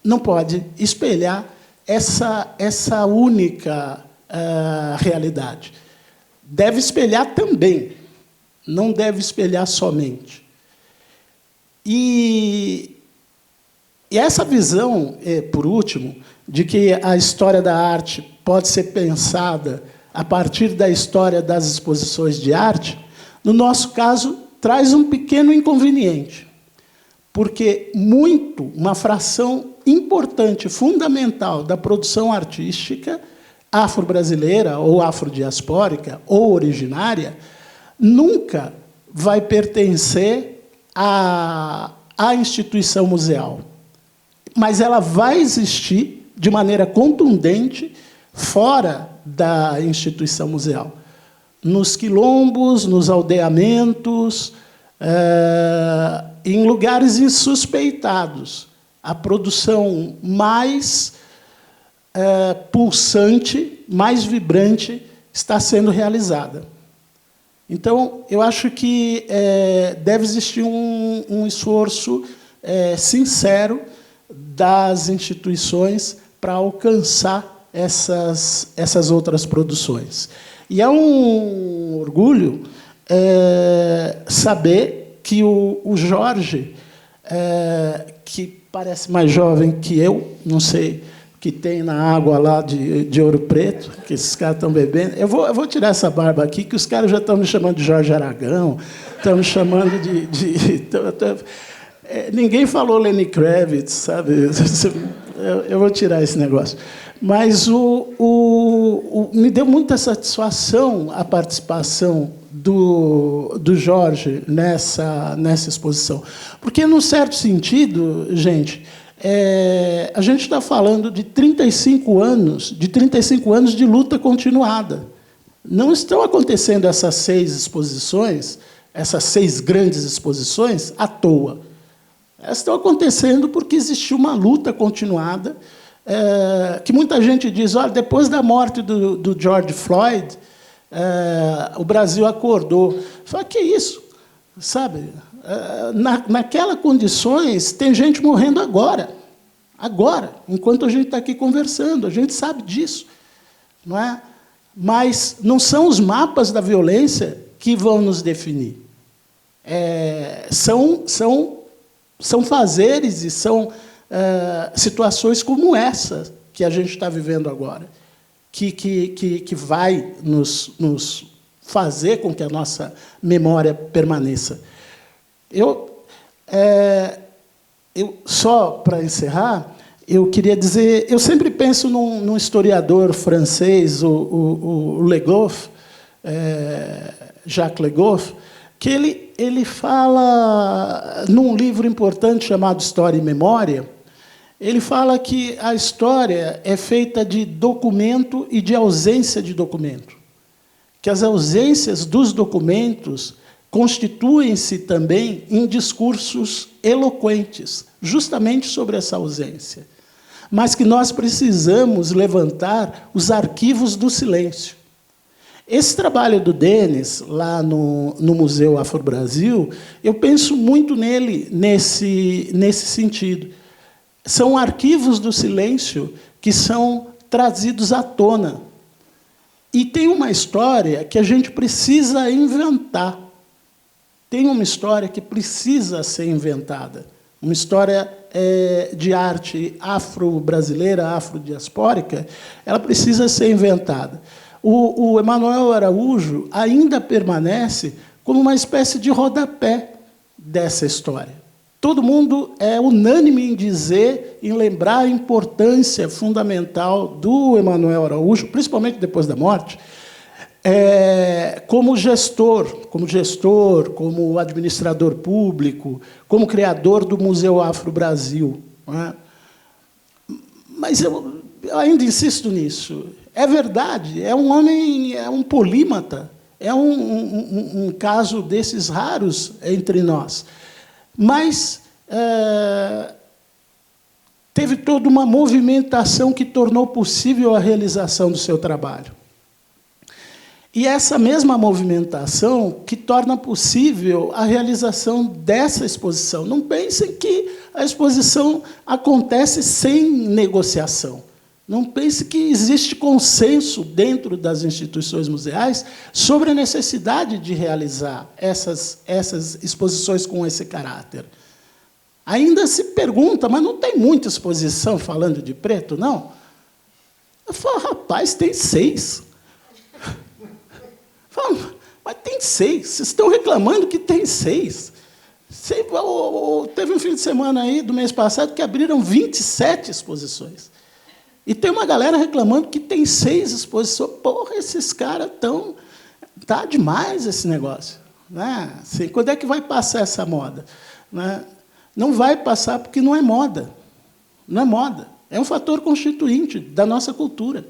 [SPEAKER 1] Não pode espelhar essa única realidade. Deve espelhar também, não deve espelhar somente. E essa visão, por último, de que a história da arte pode ser pensada a partir da história das exposições de arte, no nosso caso, traz um pequeno inconveniente, porque uma fração importante, fundamental da produção artística afro-brasileira, ou afrodiaspórica, ou originária, nunca vai pertencer à instituição museal. Mas ela vai existir de maneira contundente fora da instituição museal. Nos quilombos, nos aldeamentos, em lugares insuspeitados. A produção mais pulsante, mais vibrante, está sendo realizada. Então, eu acho que deve existir um esforço sincero das instituições para alcançar essas outras produções. E é um orgulho saber que o Jorge, que parece mais jovem que eu, não sei, que tem na água lá de Ouro Preto, que esses caras estão bebendo. Eu vou tirar essa barba aqui, que os caras já estão me chamando de Jorge Aragão, estão me chamando ninguém falou Lenny Kravitz, sabe? Eu vou tirar esse negócio. Mas me deu muita satisfação a participação do Jorge nessa exposição. Porque, num certo sentido, gente, a gente está falando de 35 anos de luta continuada. Não estão acontecendo essas 6 exposições, essas 6 grandes exposições, à toa. Elas estão acontecendo porque existiu uma luta continuada, que muita gente diz, olha, depois da morte do George Floyd, o Brasil acordou. Fala, que isso? Sabe? Naquelas condições, tem gente morrendo agora, enquanto a gente está aqui conversando, a gente sabe disso, não é? Mas não são os mapas da violência que vão nos definir. São fazeres e são situações como essa que a gente está vivendo agora, que vai nos fazer com que a nossa memória permaneça. Só para encerrar, eu queria dizer, eu sempre penso num historiador francês, o Le Goff, Jacques Le Goff, que ele fala, num livro importante chamado História e Memória, ele fala que a história é feita de documento e de ausência de documento. Que as ausências dos documentos constituem-se também em discursos eloquentes, justamente sobre essa ausência. Mas que nós precisamos levantar os arquivos do silêncio. Esse trabalho do Denis, lá no Museu Afro-Brasil, eu penso muito nele nesse sentido. São arquivos do silêncio que são trazidos à tona. E tem uma história que a gente precisa inventar. Tem uma história que precisa ser inventada. Uma história de arte afro-brasileira, afrodiaspórica, ela precisa ser inventada. O Emanuel Araújo ainda permanece como uma espécie de rodapé dessa história. Todo mundo é unânime em dizer, em lembrar a importância fundamental do Emanuel Araújo, principalmente depois da morte, como gestor, como administrador público, como criador do Museu Afro-Brasil. Não é? Mas eu ainda insisto nisso. É verdade, é um homem, é um polímata, é um caso desses raros entre nós. Mas teve toda uma movimentação que tornou possível a realização do seu trabalho. E essa mesma movimentação que torna possível a realização dessa exposição. Não pensem que a exposição acontece sem negociação. Não pense que existe consenso dentro das instituições museais sobre a necessidade de realizar essas exposições com esse caráter. Ainda se pergunta, mas não tem muita exposição falando de preto, não? Eu falo, rapaz, tem 6. Eu falo, mas tem 6. Vocês estão reclamando que tem 6. Teve um fim de semana aí, do mês passado, que abriram 27 exposições. E tem uma galera reclamando que tem 6 exposições. Porra, esses caras estão... Está demais esse negócio. Né? Assim, quando é que vai passar essa moda? Né? Não vai passar porque não é moda. Não é moda. É um fator constituinte da nossa cultura.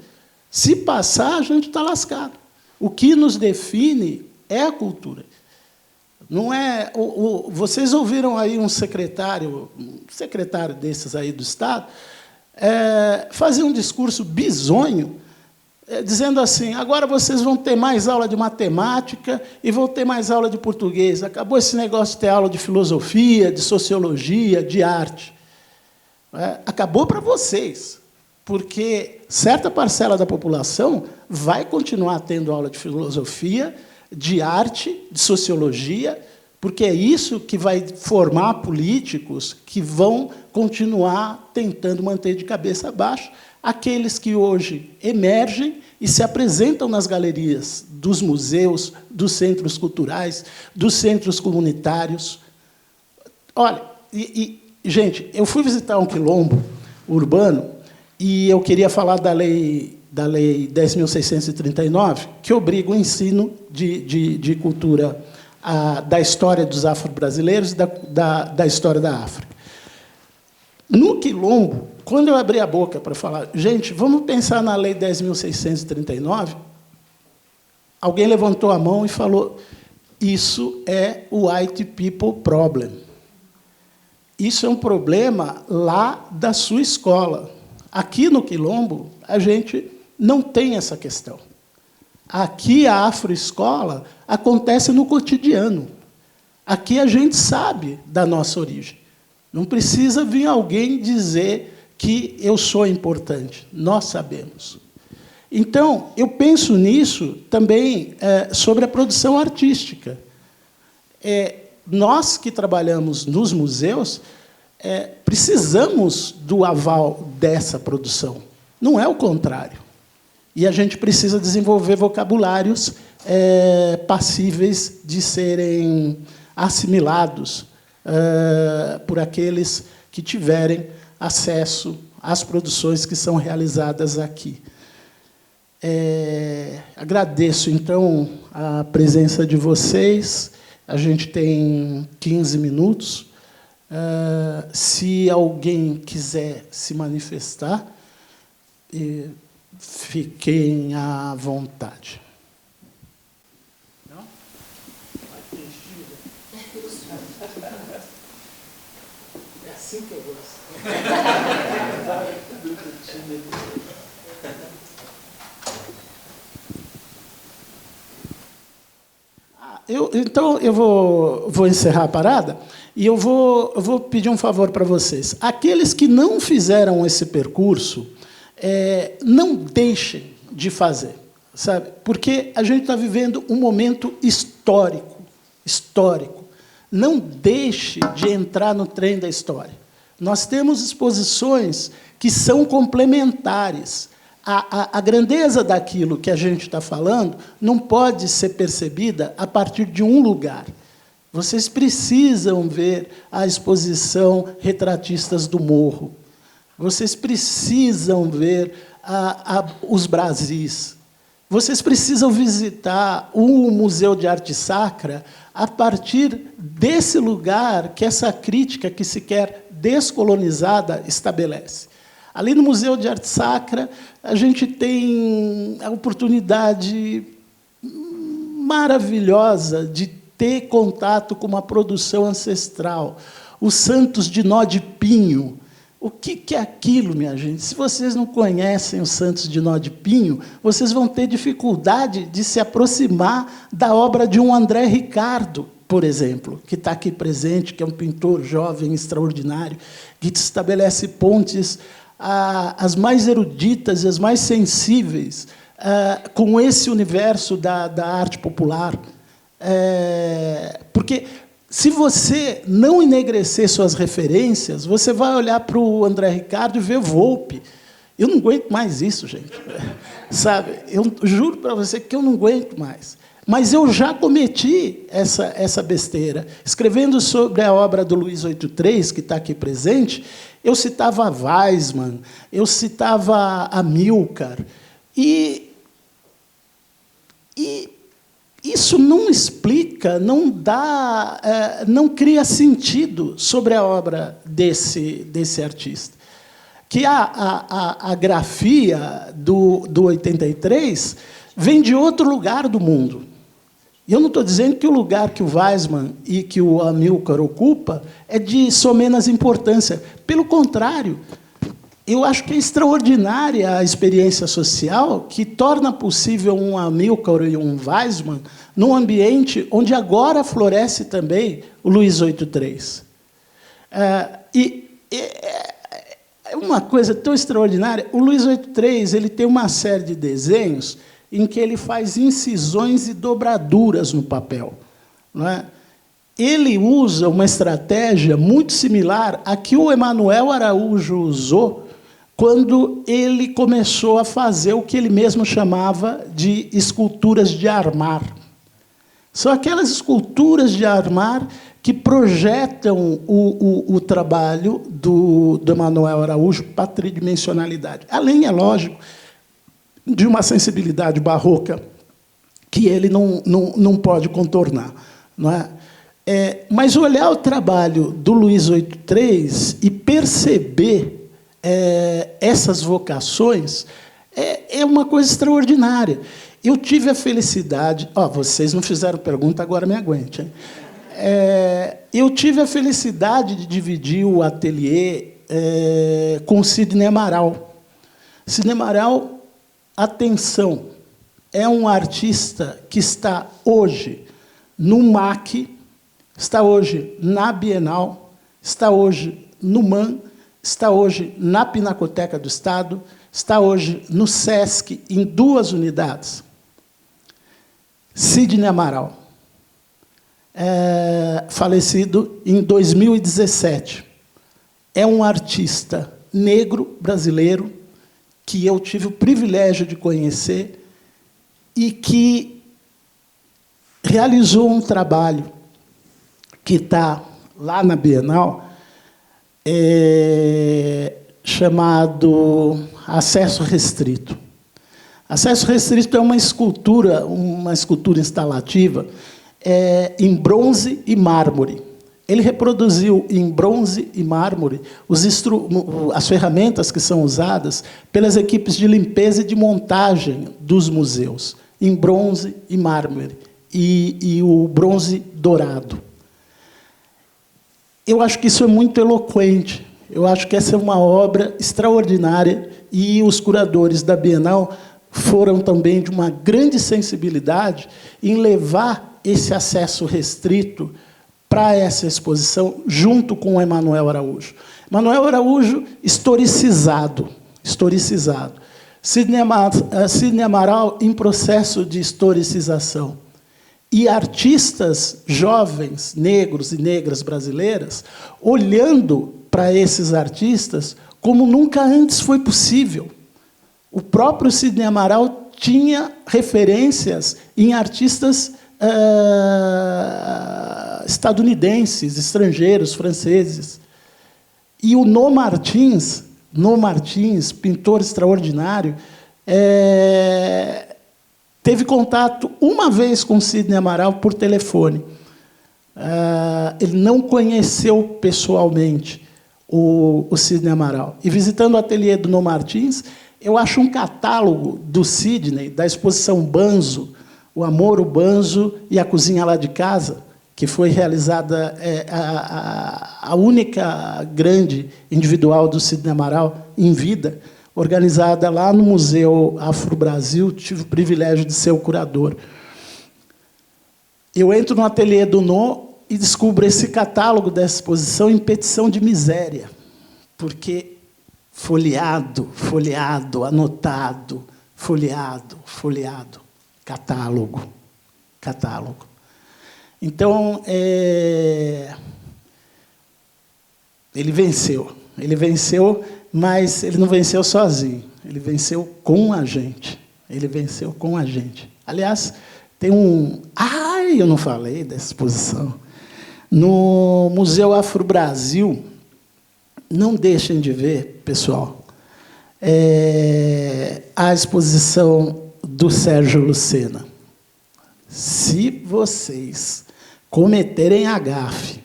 [SPEAKER 1] Se passar, a gente está lascado. O que nos define é a cultura. Não é... Vocês ouviram aí um secretário desses aí do Estado, fazer um discurso bizonho, dizendo assim, agora vocês vão ter mais aula de matemática e vão ter mais aula de português. Acabou esse negócio de ter aula de filosofia, de sociologia, de arte. Acabou para vocês, porque certa parcela da população vai continuar tendo aula de filosofia, de arte, de sociologia, porque é isso que vai formar políticos que vão continuar tentando manter de cabeça baixa aqueles que hoje emergem e se apresentam nas galerias dos museus, dos centros culturais, dos centros comunitários. Olha, gente, eu fui visitar um quilombo urbano e eu queria falar da lei 10.639, que obriga o ensino de cultura, da história dos afro-brasileiros e da história da África. No quilombo, quando eu abri a boca para falar, gente, vamos pensar na lei 10.639, alguém levantou a mão e falou, isso é o white people problem. Isso é um problema lá da sua escola. Aqui no quilombo, a gente não tem essa questão. Aqui, a afroescola acontece no cotidiano. Aqui a gente sabe da nossa origem. Não precisa vir alguém dizer que eu sou importante. Nós sabemos. Então, eu penso nisso também sobre a produção artística. Nós que trabalhamos nos museus precisamos do aval dessa produção. Não é o contrário. E a gente precisa desenvolver vocabulários passíveis de serem assimilados por aqueles que tiverem acesso às produções que são realizadas aqui. Agradeço, então, a presença de vocês. A gente tem 15 minutos. Se alguém quiser se manifestar, fiquem à vontade. Não? É assim que eu gosto. Então, eu vou encerrar a parada e eu vou pedir um favor para vocês. Aqueles que não fizeram esse percurso, não deixem de fazer, sabe? Porque a gente está vivendo um momento histórico. Não deixe de entrar no trem da história. Nós temos exposições que são complementares. A grandeza daquilo que a gente está falando não pode ser percebida a partir de um lugar. Vocês precisam ver a exposição Retratistas do Morro. Vocês precisam ver os Brasis. Vocês precisam visitar o Museu de Arte Sacra a partir desse lugar que essa crítica que se quer descolonizada estabelece. Ali no Museu de Arte Sacra, a gente tem a oportunidade maravilhosa de ter contato com uma produção ancestral. Os Santos de Nó de Pinho. O que é aquilo, minha gente? Se vocês não conhecem os Santos de Nó de Pinho, vocês vão ter dificuldade de se aproximar da obra de um André Ricardo, por exemplo, que está aqui presente, que é um pintor jovem extraordinário, que estabelece pontes as mais eruditas e as mais sensíveis com esse universo da arte popular. Porque, se você não enegrecer suas referências, você vai olhar para o André Ricardo e ver Volpe. Eu não aguento mais isso, gente. Sabe? Eu juro para você que eu não aguento mais. Mas eu já cometi essa besteira. Escrevendo sobre a obra do Luiz 83, que está aqui presente, eu citava Weismann, eu citava Amilcar. E isso não explica, não dá, não cria sentido sobre a obra desse artista. Que a grafia do 83 vem de outro lugar do mundo. E eu não estou dizendo que o lugar que o Weismann e que o Amilcar ocupa é de somenos importância. Pelo contrário, eu acho que é extraordinária a experiência social que torna possível um Amilcar e um Weismann num ambiente onde agora floresce também o Luiz 83. É uma coisa tão extraordinária. O Luiz 83 ele tem uma série de desenhos em que ele faz incisões e dobraduras no papel. Não é? Ele usa uma estratégia muito similar à que o Emanuel Araújo usou quando ele começou a fazer o que ele mesmo chamava de esculturas de armar. São aquelas esculturas de armar que projetam o trabalho do Emanuel Araújo para a tridimensionalidade. Além, é lógico, de uma sensibilidade barroca que ele não pode contornar. Não é? Mas olhar o trabalho do Luiz 83 e perceber essas vocações é uma coisa extraordinária. Eu tive a felicidade... vocês não fizeram pergunta, agora me aguentem. Eu tive a felicidade de dividir o ateliê com o Sidney Amaral. Sidney Amaral, atenção, é um artista que está hoje no MAC, está hoje na Bienal, está hoje no MAN, está hoje na Pinacoteca do Estado, está hoje no SESC, em 2 unidades. Sidney Amaral, falecido em 2017. É um artista negro brasileiro que eu tive o privilégio de conhecer e que realizou um trabalho que está lá na Bienal, chamado Acesso Restrito. Acesso Restrito é uma escultura instalativa em bronze e mármore. Ele reproduziu em bronze e mármore as ferramentas que são usadas pelas equipes de limpeza e de montagem dos museus, em bronze e mármore, e o bronze dourado. Eu acho que isso é muito eloquente. Eu acho que essa é uma obra extraordinária e os curadores da Bienal foram também de uma grande sensibilidade em levar esse acesso restrito para essa exposição, junto com o Emanuel Araújo. Emanuel Araújo, historicizado. Sidney Amaral, em processo de historicização. E artistas jovens, negros e negras brasileiras, olhando para esses artistas como nunca antes foi possível. O próprio Sidney Amaral tinha referências em artistas estadunidenses, estrangeiros, franceses. E o No Martins, pintor extraordinário, teve contato uma vez com Sidney Amaral por telefone. Ele não conheceu pessoalmente o Sidney Amaral. E, visitando o ateliê do No Martins, eu acho um catálogo do Sidney, da exposição Banzo, O Amor, o Banzo e a Cozinha lá de Casa, que foi realizada a única grande individual do Sidney Amaral em vida, organizada lá no Museu Afro-Brasil. Tive o privilégio de ser o curador. Eu entro no ateliê do No e descubro esse catálogo dessa exposição em petição de miséria, porque folheado, folheado, anotado, folheado, folheado, catálogo, catálogo. Então, ele venceu, mas ele não venceu sozinho, ele venceu com a gente, ele venceu com a gente. Aliás, tem um... Ai, eu não falei dessa exposição. No Museu Afro-Brasil, não deixem de ver, pessoal, a exposição do Sérgio Lucena. Se vocês cometerem a gafe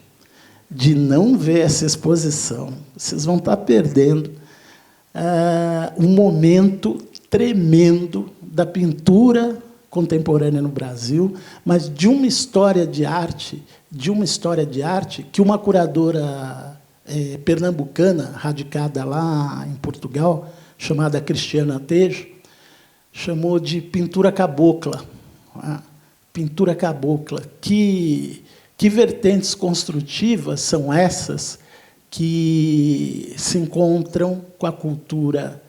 [SPEAKER 1] de não ver essa exposição, vocês vão estar perdendo um momento tremendo da pintura contemporânea no Brasil, mas de uma história de arte, que uma curadora pernambucana, radicada lá em Portugal, chamada Cristiana Tejo, chamou de pintura cabocla. Pintura cabocla. Que vertentes construtivas são essas que se encontram com a cultura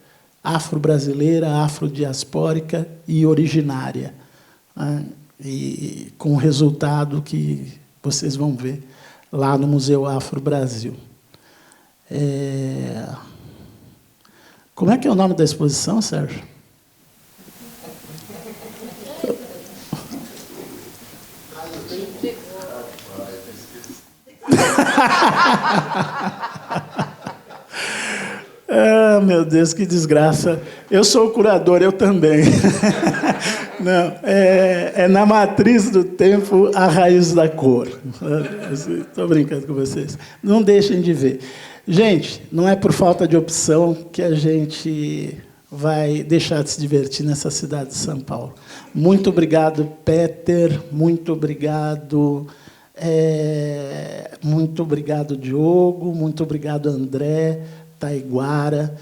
[SPEAKER 1] afro-brasileira, afrodiaspórica e originária, e com o resultado que vocês vão ver lá no Museu Afro-Brasil. Como é que é o nome da exposição, Sérgio? Ah, meu Deus, que desgraça. Eu sou o curador, eu também. Não, é Na Matriz do Tempo, a Raiz da Cor. Estou brincando com vocês. Não deixem de ver. Gente, não é por falta de opção que a gente vai deixar de se divertir nessa cidade de São Paulo. Muito obrigado, Peter. Muito obrigado... muito obrigado, Diogo. Muito obrigado, André, Taiguara,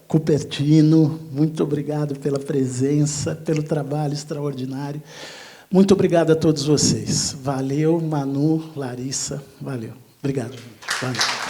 [SPEAKER 1] Cupertino. Muito obrigado pela presença, pelo trabalho extraordinário. Muito obrigado a todos vocês. Valeu, Manu, Larissa. Valeu. Obrigado. Valeu.